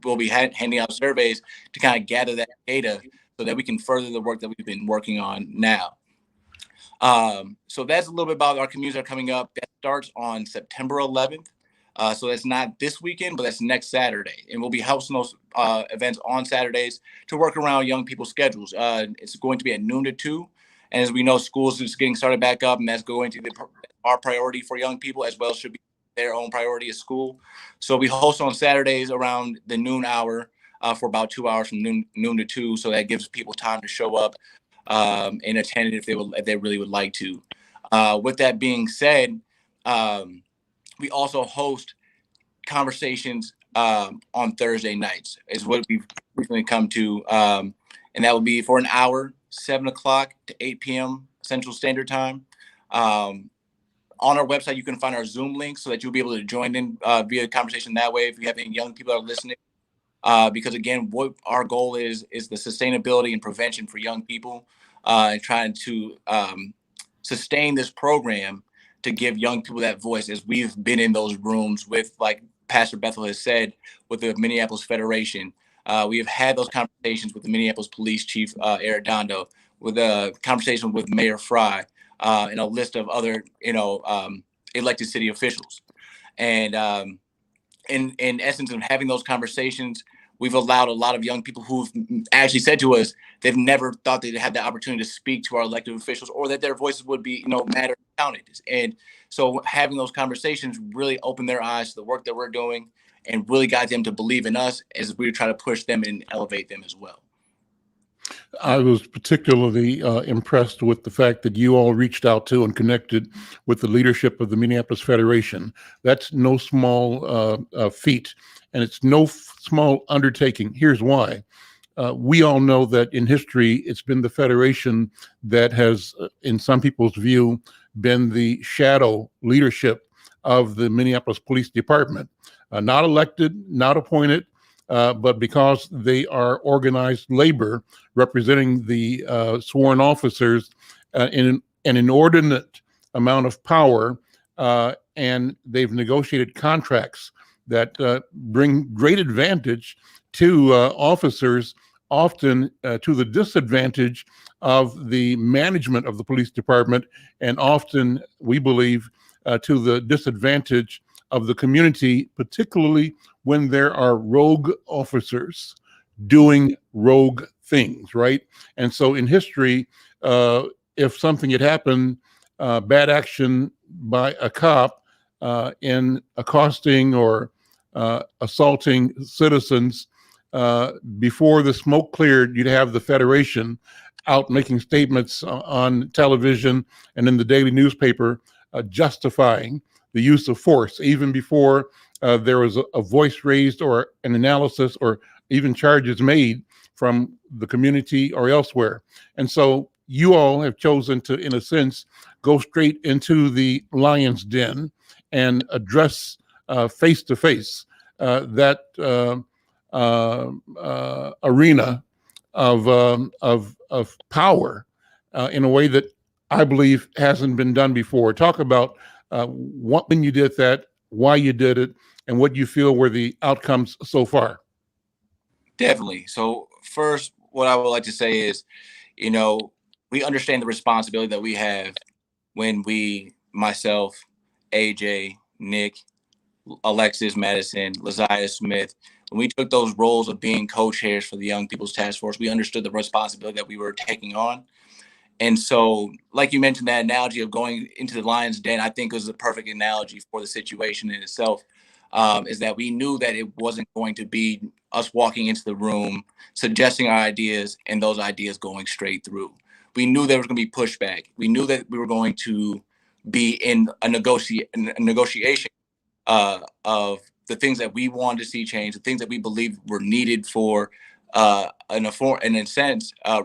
Speaker 6: we'll be handing out surveys to kind of gather that data so that we can further the work that we've been working on now. So that's a little bit about our communities that are coming up. That starts on September 11th. So that's not this weekend, but that's next Saturday. And we'll be hosting those events on Saturdays to work around young people's schedules. It's going to be at noon to 2. And as we know, schools is getting started back up, and that's going to be our priority for young people, as well as should be their own priority at school. So we host on Saturdays around the noon hour for about 2 hours from noon to 2. So that gives people time to show up and attend it if they really would like to. With that being said, we also host conversations on Thursday nights, is what we've recently come to. And that will be for an hour, 7 o'clock to 8 p.m. Central Standard Time. On our website, you can find our Zoom link so that you'll be able to join in via conversation that way if you have any young people that are listening. Because again, what our goal is the sustainability and prevention for young people, and trying to sustain this program to give young people that voice, as we've been in those rooms with, like Pastor Bethel has said, with the Minneapolis Federation. We have had those conversations with the Minneapolis Police Chief Arredondo, with a conversation with Mayor Fry, and a list of other, elected city officials. And in essence of having those conversations, we've allowed a lot of young people who've actually said to us they've never thought they'd had the opportunity to speak to our elected officials, or that their voices would be, mattered and counted. And so having those conversations really opened their eyes to the work that we're doing and really got them to believe in us as we try to push them and elevate them as well.
Speaker 2: I was particularly impressed with the fact that you all reached out to and connected with the leadership of the Minneapolis Federation. That's no small feat, and it's no small undertaking. Here's why. We all know that in history, it's been the Federation that has, in some people's view, been the shadow leadership of the Minneapolis Police Department. Not elected, not appointed, but because they are organized labor representing the sworn officers in an inordinate amount of power, and they've negotiated contracts that bring great advantage to officers, often to the disadvantage of the management of the police department, and often, we believe, to the disadvantage of the community, particularly when there are rogue officers doing rogue things, right? And so in history, if something had happened, bad action by a cop in accosting or assaulting citizens, before the smoke cleared, you'd have the Federation out making statements on television and in the daily newspaper justifying the use of force, even before there was a voice raised or an analysis or even charges made from the community or elsewhere. And so you all have chosen to, in a sense, go straight into the lion's den and address face to face that arena of power in a way that I believe hasn't been done before. Talk about when you did that, why you did it, and what you feel were the outcomes so far.
Speaker 6: Definitely. So first, what I would like to say is, we understand the responsibility that we have when we, myself, AJ, Nick, Alexis Madison, Laziah Smith, when we took those roles of being co-chairs for the Young People's Task Force, we understood the responsibility that we were taking on. And so, like you mentioned, that analogy of going into the lion's den, I think was the perfect analogy for the situation in itself, is that we knew that it wasn't going to be us walking into the room, suggesting our ideas, and those ideas going straight through. We knew there was going to be pushback. We knew that we were going to be in a negotiation of the things that we wanted to see change, the things that we believed were needed for in a sense, a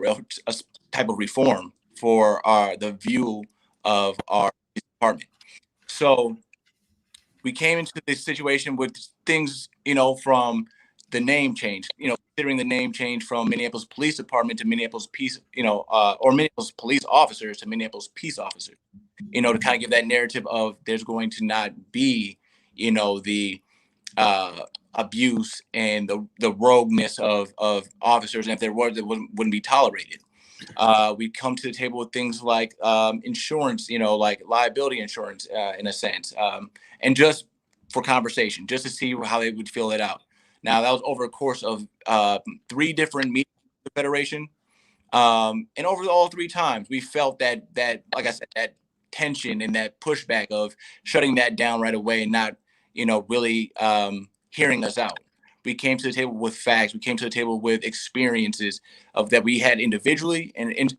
Speaker 6: type of reform for the view of our department. So we came into this situation with things, from the name change, considering the name change from Minneapolis Police Department to Minneapolis Peace, or Minneapolis Police Officers to Minneapolis Peace Officers, to kind of give that narrative of there's going to not be, the abuse and the rogueness of officers, and if there was, it wouldn't be tolerated. We come to the table with things like insurance, like liability insurance, in a sense, and just for conversation, just to see how they would fill it out. Now, that was over a course of 3 different meetings with the Federation. And over all 3 times, we felt that, like I said, that tension and that pushback of shutting that down right away and not, really hearing us out. We came to the table with facts. We came to the table with experiences of that we had individually and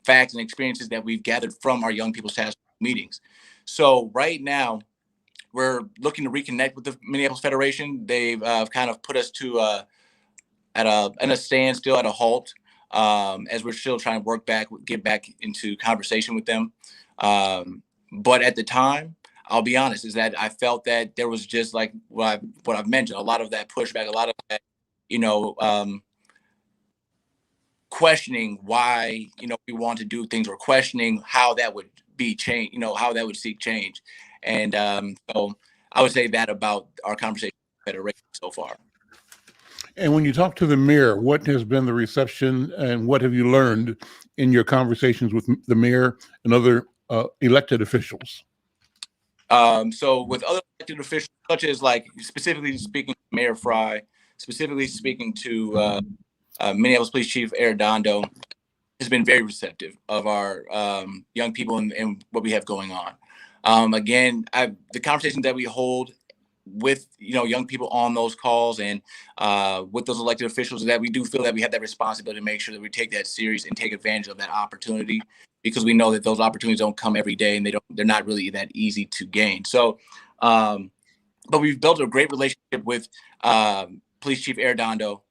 Speaker 6: facts and experiences that we've gathered from our Young People's Task Force meetings. So right now, we're looking to reconnect with the Minneapolis Federation. They've kind of put us to at a standstill, at a halt, as we're still trying to get back into conversation with them. But at the time, I'll be honest, is that I felt that there was just like what I've mentioned, a lot of that pushback, a lot of that, questioning why, we want to do things, or questioning how that would be change, how that would seek change. And so I would say that about our conversation with the Federation so far.
Speaker 2: And when you talk to the mayor, what has been the reception and what have you learned in your conversations with the mayor and other elected officials?
Speaker 6: So with other elected officials, such as like specifically speaking to Mayor Fry, specifically speaking to Minneapolis Police Chief Arredondo, has been very receptive of our young people and what we have going on. Again, the conversations that we hold with young people on those calls and with those elected officials, is that we do feel that we have that responsibility to make sure that we take that serious and take advantage of that opportunity, because we know that those opportunities don't come every day and they're not really that easy to gain. So, but we've built a great relationship with Police Chief Arredondo.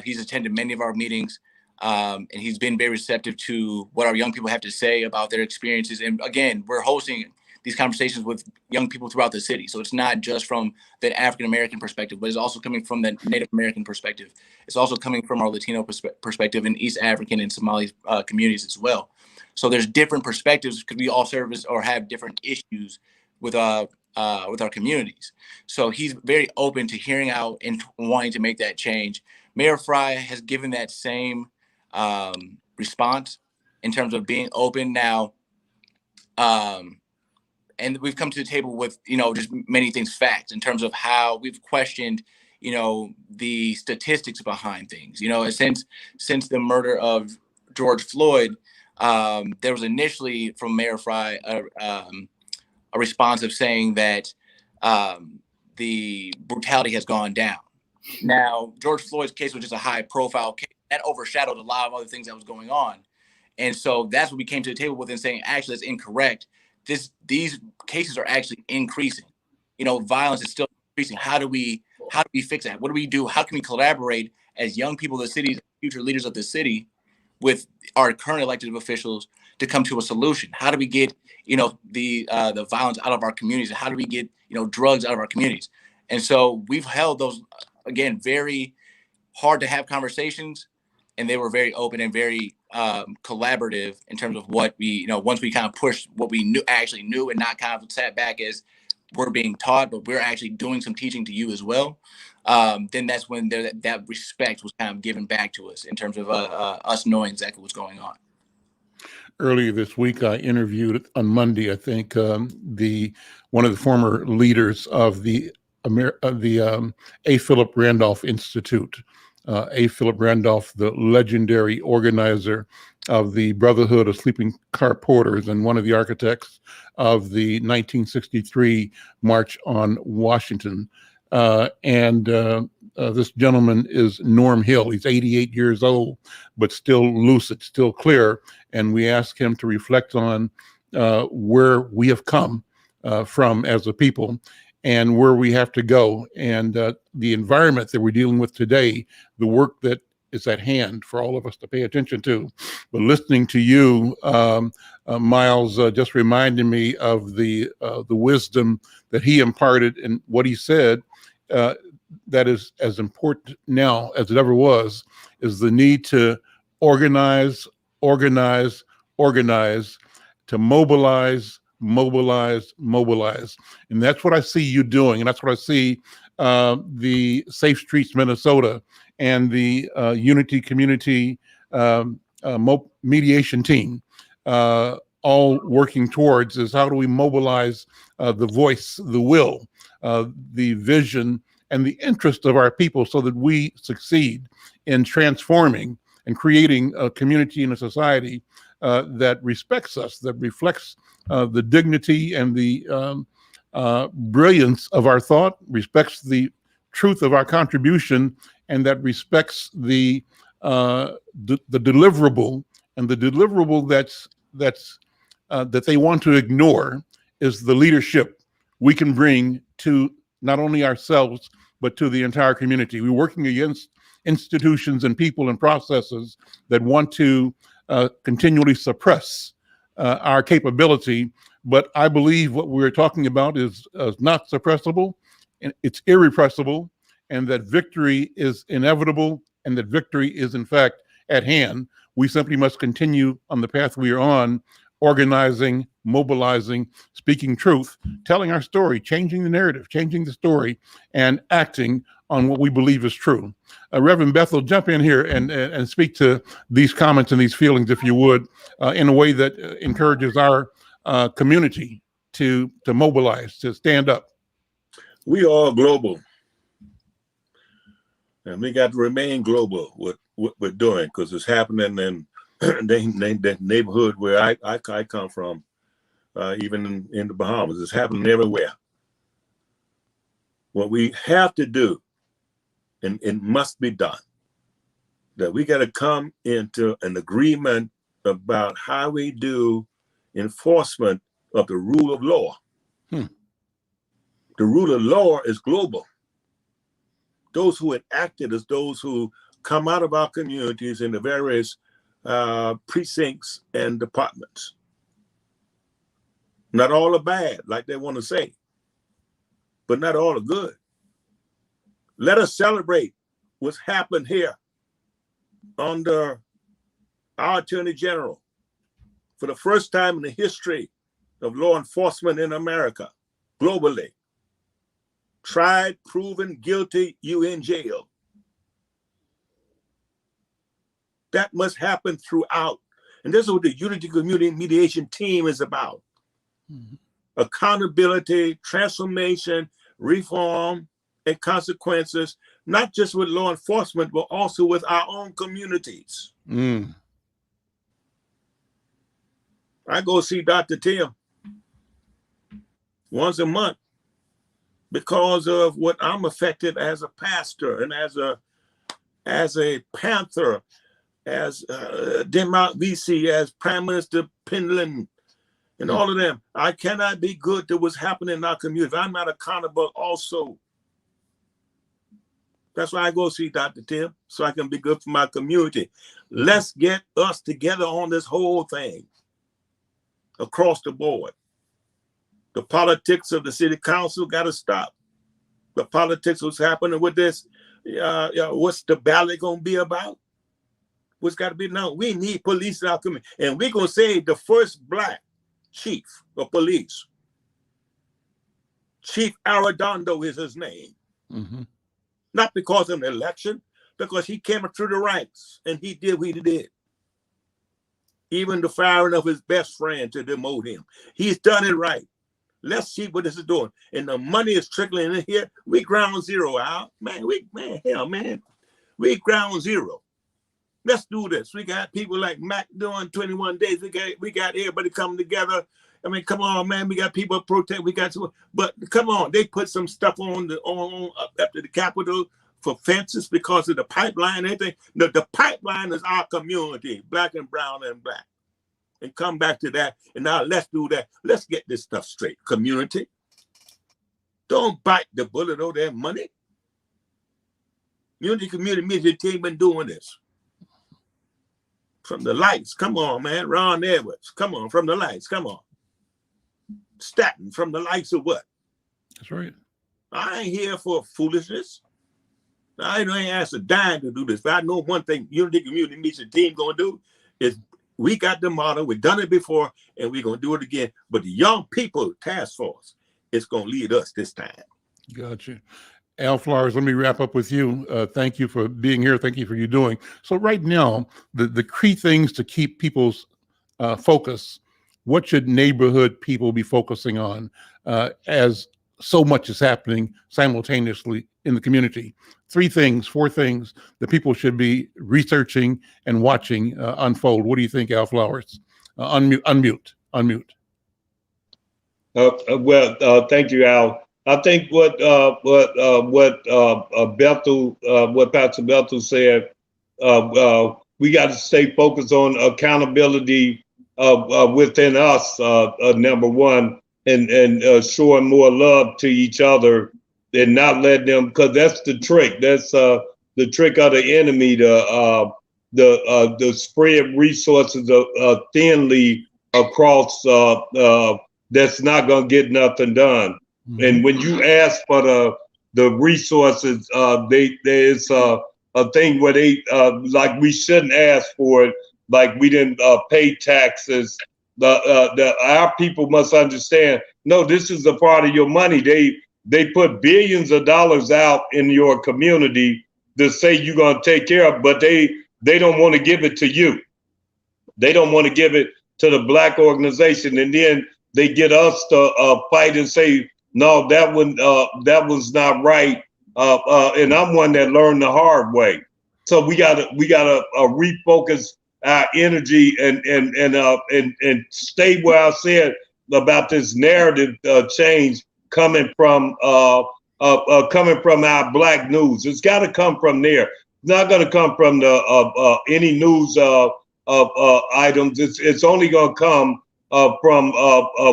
Speaker 6: He's attended many of our meetings, and he's been very receptive to what our young people have to say about their experiences. And again, we're hosting these conversations with young people throughout the city. So it's not just from the African-American perspective, but it's also coming from the Native American perspective. It's also coming from our Latino perspective and East African and Somali communities as well. So there's different perspectives because we all service or have different issues with our communities. So he's very open to hearing out and wanting to make that change. Mayor Fry has given that same response in terms of being open now. And we've come to the table with, just many things, facts, in terms of how we've questioned, the statistics behind things. Since the murder of George Floyd, there was initially from Mayor Fry a response of saying that the brutality has gone down. Now, George Floyd's case was just a high profile case that overshadowed a lot of other things that was going on. And so that's what we came to the table with and saying, actually, that's incorrect. These cases are actually increasing. Violence is still increasing. How do we fix that? What do we do? How can we collaborate as young people of the city, future leaders of the city, with our current elected officials to come to a solution? How do we get, the violence out of our communities? How do we get, drugs out of our communities? And so we've held those, again, very hard to have conversations, and they were very open and very collaborative in terms of what we, once we kind of pushed what we actually knew and not kind of sat back as we're being taught, but we're actually doing some teaching to you as well. Then that's when that respect was kind of given back to us in terms of us knowing exactly what's going on.
Speaker 2: Earlier this week, I interviewed on Monday, I think, one of the former leaders of the A. Philip Randolph Institute. A. Philip Randolph, the legendary organizer of the Brotherhood of Sleeping Car Porters and one of the architects of the 1963 March on Washington. This gentleman is Norm Hill. He's 88 years old, but still lucid, still clear. And we asked him to reflect on where we have come from as a people and where we have to go, and the environment that we're dealing with today, the work that is at hand for all of us to pay attention to. But listening to you, Miles, just reminded me of the wisdom that he imparted and what he said. That is as important now as it ever was, is the need to organize, to mobilize. And that's what I see you doing. And that's what I see the Safe Streets Minnesota and the Unity Community mediation team all working towards, is how do we mobilize the voice, the will, the vision, and the interest of our people so that we succeed in transforming and creating a community and a society that respects us, that reflects the dignity and the brilliance of our thought, respects the truth of our contribution, and that respects the deliverable. And the deliverable that they want to ignore is the leadership we can bring to not only ourselves, but to the entire community. We're working against institutions and people and processes that want to continually suppress our capability. But I believe what we're talking about is not suppressible, and it's irrepressible, and that victory is inevitable, and that victory is in fact at hand. We simply must continue on the path we are on, organizing, mobilizing, speaking truth, telling our story, changing the narrative, changing the story, and acting on what we believe is true. Reverend Bethel, jump in here and speak to these comments and these feelings, if you would, in a way that encourages our community to mobilize, to stand up.
Speaker 5: We are global, and we got to remain global with what we're doing, because it's happening in that neighborhood where I come from, even in the Bahamas. It's happening everywhere. What we have to do, and it must be done, that we got to come into an agreement about how we do enforcement of the rule of law. The rule of law is global. Those who enact it is those who come out of our communities in the various precincts and departments. Not all are bad, like they want to say, but not all are good. Let us celebrate what's happened here under our Attorney General. For the first time in the history of law enforcement in America, globally, tried, proven guilty, you in jail. That must happen throughout. And this is what the Unity Community Mediation Team is about. Accountability, transformation, reform, and consequences, not just with law enforcement, but also with our own communities. I go see Dr. Tim once a month because of what I'm affected as a pastor and as a Panther, as Denmark VC, as Prime Minister Penland, and all of them. I cannot be good to what's happening in our community if I'm not accountable also. That's why I go see Dr. Tim, so I can be good for my community. Let's get us together on this whole thing across the board. The politics of the city council got to stop. The politics what's happening with this, what's the ballot going to be about? What's got to be known? We need police in our community. And we're going to say the first Black chief of police, Chief Arredondo is his name. Not because of an election, because he came through the ranks and he did what he did. Even the firing of his best friend to demote him. He's done it right. Let's see what this is doing. And the money is trickling in here. We ground zero out. We ground zero. Let's do this. We got people like Mac doing 21 days. We got everybody coming together. I mean, come on, man. We got people protest. But come on. They put some stuff on up to the Capitol for fences because of the pipeline and everything. The pipeline is our community, Black and brown and Black. And come back to that. And now let's do that. Let's get this stuff straight. Community. Don't bite the bullet over that money. Unity Community Media Team been doing this. From the lights, come on, man. Ron Edwards, come on, from the lights, come on. Staten, from the lights of what?
Speaker 2: That's right.
Speaker 5: I ain't here for foolishness. I ain't asked a dime to do this, but I know one thing Unity Community Media Team gonna do is we got the model, we've done it before, and we're gonna do it again. But the young people task force is gonna lead us this time.
Speaker 2: Gotcha. Al Flowers, let me wrap up with you. Thank you for being here. Thank you for you doing. So right now, the key things to keep people's focus, what should neighborhood people be focusing on as so much is happening simultaneously in the community? 4 things that people should be researching and watching unfold. What do you think, Al Flowers? Unmute.
Speaker 4: Well, thank you, Al. I think what Pastor Bethel said, we got to stay focused on accountability within us, number one, and showing more love to each other and not letting them, because that's the trick. That's the trick of the enemy, the spread resources thinly across. That's not gonna get nothing done. And when you ask for the resources, there's a thing where they like we shouldn't ask for it, like we didn't pay taxes. Our people must understand. No, this is a part of your money. They put billions of dollars out in your community to say you're gonna take care of, but they don't want to give it to you. They don't want to give it to the Black organization, and then they get us to fight and say, no, that was not right. And I'm one that learned the hard way. So we gotta refocus our energy and stay where I said about this narrative change coming from our Black news. It's got to come from there. It's not going to come from the any news items. It's only going to come from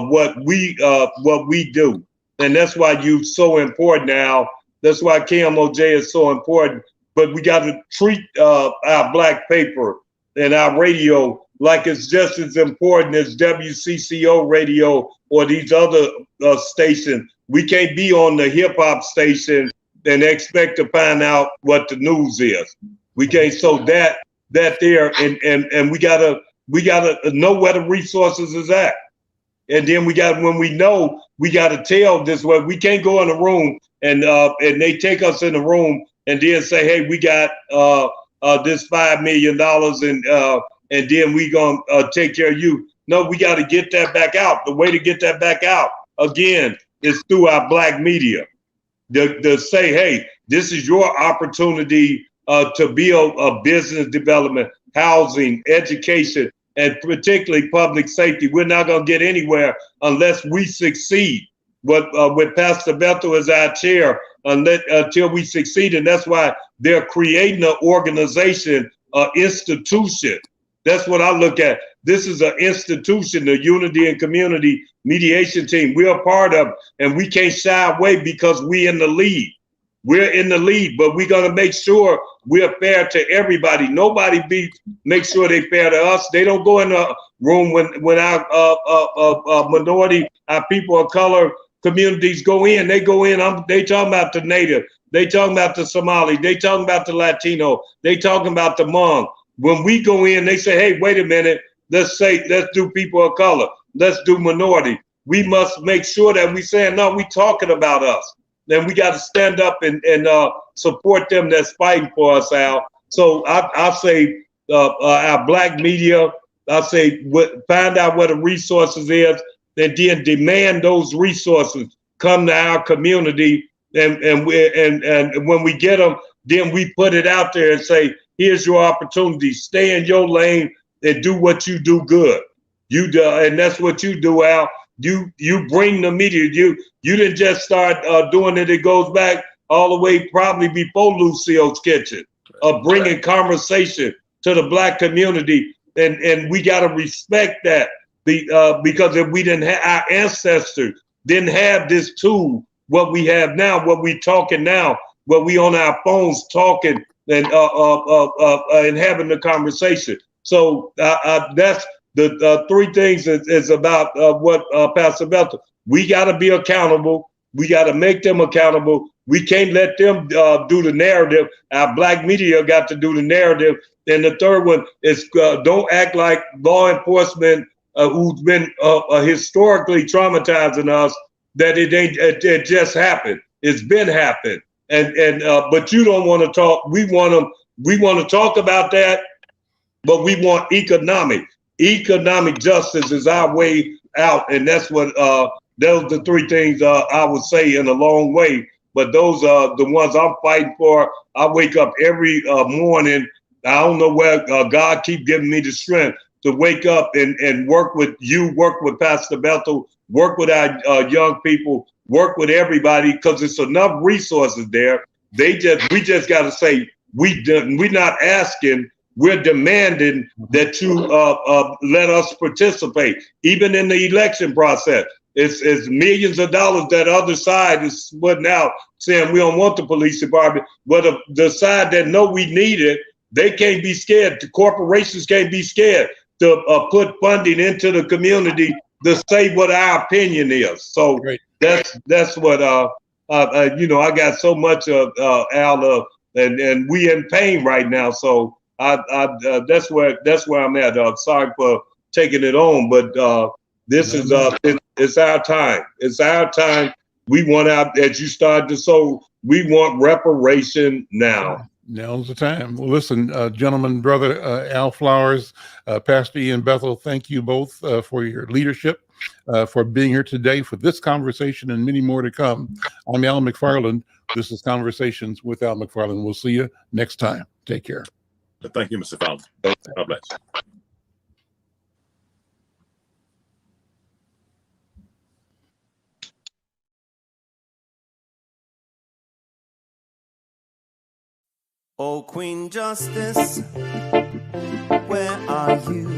Speaker 4: what we do. And that's why you're so important now. That's why KMOJ is so important. But we got to treat our Black paper and our radio like it's just as important as WCCO radio or these other stations. We can't be on the hip hop station and expect to find out what the news is. We can't. So that there, and we gotta know where the resources is at. And then when we know, we got to tell this way. We can't go in a room and they take us in the room and then say, hey, we got this $5 million and then we gonna take care of you. No, we got to get that back out. The way to get that back out, again, is through our Black media. to say, hey, this is your opportunity to build a business development, housing, education, and particularly public safety. We're not going to get anywhere unless we succeed. With Pastor Bethel as our chair, until we succeed. And that's why they're creating an organization, an institution. That's what I look at. This is an institution, the Unity and Community Mediation Team. We're a part of it, and we can't shy away because we're in the lead. We're in the lead, but we're going to make sure we're fair to everybody. Nobody make sure they're fair to us. They don't go in the room when our minority, our people of color communities go in. They go in, they talking about the Native. They talking about the Somali. They talking about the Latino. They talking about the Hmong. When we go in, they say, hey, wait a minute. Let's do people of color. Let's do minority. We must make sure that we saying, no, we talking about us. Then we got to stand up and support them that's fighting for us, Al. So I say our black media, I say find out what the resources is, and then demand those resources come to our community, and when we get them, then we put it out there and say, here's your opportunity. Stay in your lane and do what you do good. You do, and that's what you do, Al. You bring the media. You didn't just start doing it. It goes back all the way probably before Lucille's Kitchen, bringing conversation to the black community, and we got to respect that. Because if we didn't have, our ancestors didn't have this tool, what we have now, what we talking now, what we on our phones talking and having the conversation. So that's the three things is about what Pastor Bethel. We got to be accountable. We got to make them accountable. We can't let them do the narrative. Our black media got to do the narrative. And the third one is don't act like law enforcement who's been historically traumatizing us, that it just happened. It's been happened. But you don't want to talk. We want to talk about that, but we want economic justice is our way out. And that's what, those are the three things I would say in a long way, but those are the ones I'm fighting for. I wake up every morning. I don't know where God keep giving me the strength to wake up and work with you, work with Pastor Bethel, work with our young people, work with everybody, because it's enough resources there. We just got to say, we're not asking, we're demanding that you let us participate, even in the election process. It's millions of dollars that other side is splitting out, saying we don't want the police department, but the side that know we need it, they can't be scared. The corporations can't be scared to put funding into the community to say what our opinion is. So right. That's what I got so much of Al, and we in pain right now. So that's where I'm at. Sorry for taking it on, but this is it's our time. It's our time. We want as you started to sow, we want reparation now.
Speaker 2: Now's the time. Well, listen, gentlemen, brother Al Flowers, Pastor Ian Bethel, thank you both for your leadership, for being here today for this conversation and many more to come. I'm Al McFarlane. This is Conversations with Al McFarlane. We'll see you next time. Take care.
Speaker 5: Thank you, Mr. Fowler. God bless.
Speaker 7: Oh, Queen Justice, where are you?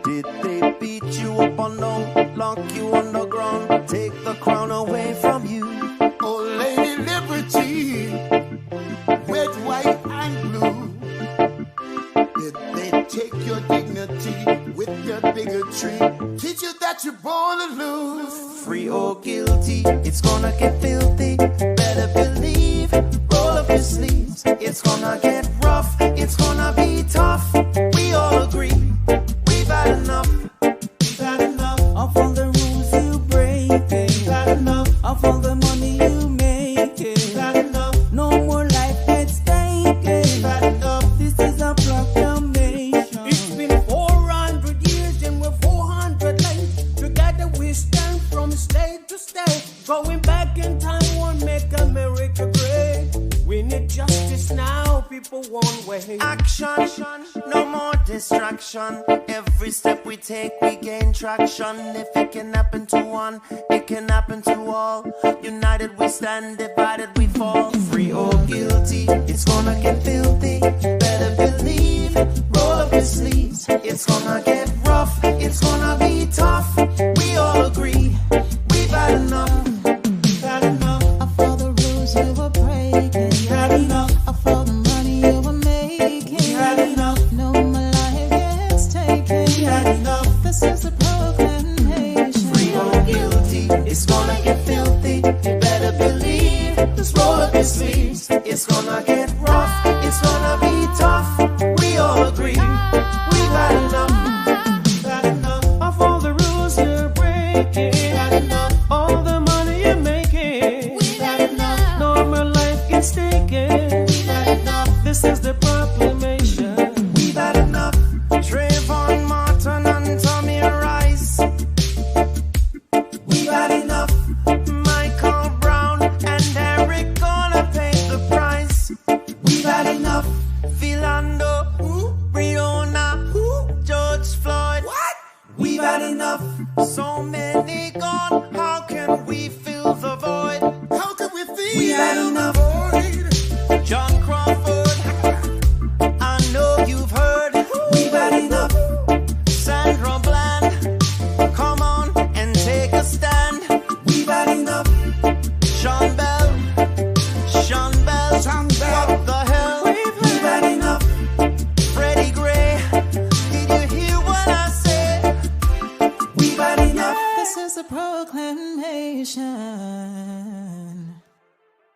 Speaker 7: Did they beat you up or no? Lock you on the ground, take the crown away from you?
Speaker 8: Oh, Lady Liberty, red, white, and blue. Did they take your dignity with their bigotry? Teach you that you're born to lose?
Speaker 7: Free or guilty, it's gonna get filthy. Better believe. Roll up your sleeves, it's gonna get rough, it's gonna be tough. We all agree, we've had enough. We've had enough of all the rules you break. We've had enough of all the money you make. We've had enough, no more life at stake. We've had enough, this is a proclamation. It's been 400 years and we're 400 late. Together we stand from state to state, going back in time. action, no more distraction. Every step we take, we gain traction. If it can happen to one, it can happen to all. United we stand, divided we fall. Free or guilty, it's gonna get filthy. Better believe, roll up your sleeves. It's gonna get rough, it's gonna be tough. We all agree, we've had enough. Had enough of all the rules you were breaking. Had enough of all the money you were making. Had enough. No more life gets taken. Had enough. This is a proclamation. Free or guilty, it's gonna get filthy. Better believe, just roll up your sleeves. It's gonna get rough, it's gonna be tough. We all agree, we've had enough. Had enough of all the rules you're breaking. Had enough. All the money you're making. We've had enough. No more life gets taken. We've had enough. This is the proclamation. We've had enough. Trayvon Martin and Tommy Rice. We've had enough. Michael Brown and Eric gonna pay the price. We've had enough. Philando, Breonna, George Floyd. What? We've had enough. So many gone. How can we fill the void? How can we fill? We've had enough. John Crawford, I know you've heard. We've had enough. Sandra Bland, come on and take a stand. We've had enough. Sean Bell, what the hell? We've had enough. Freddie Gray, did you hear what I said? We've had enough. This is a proclamation.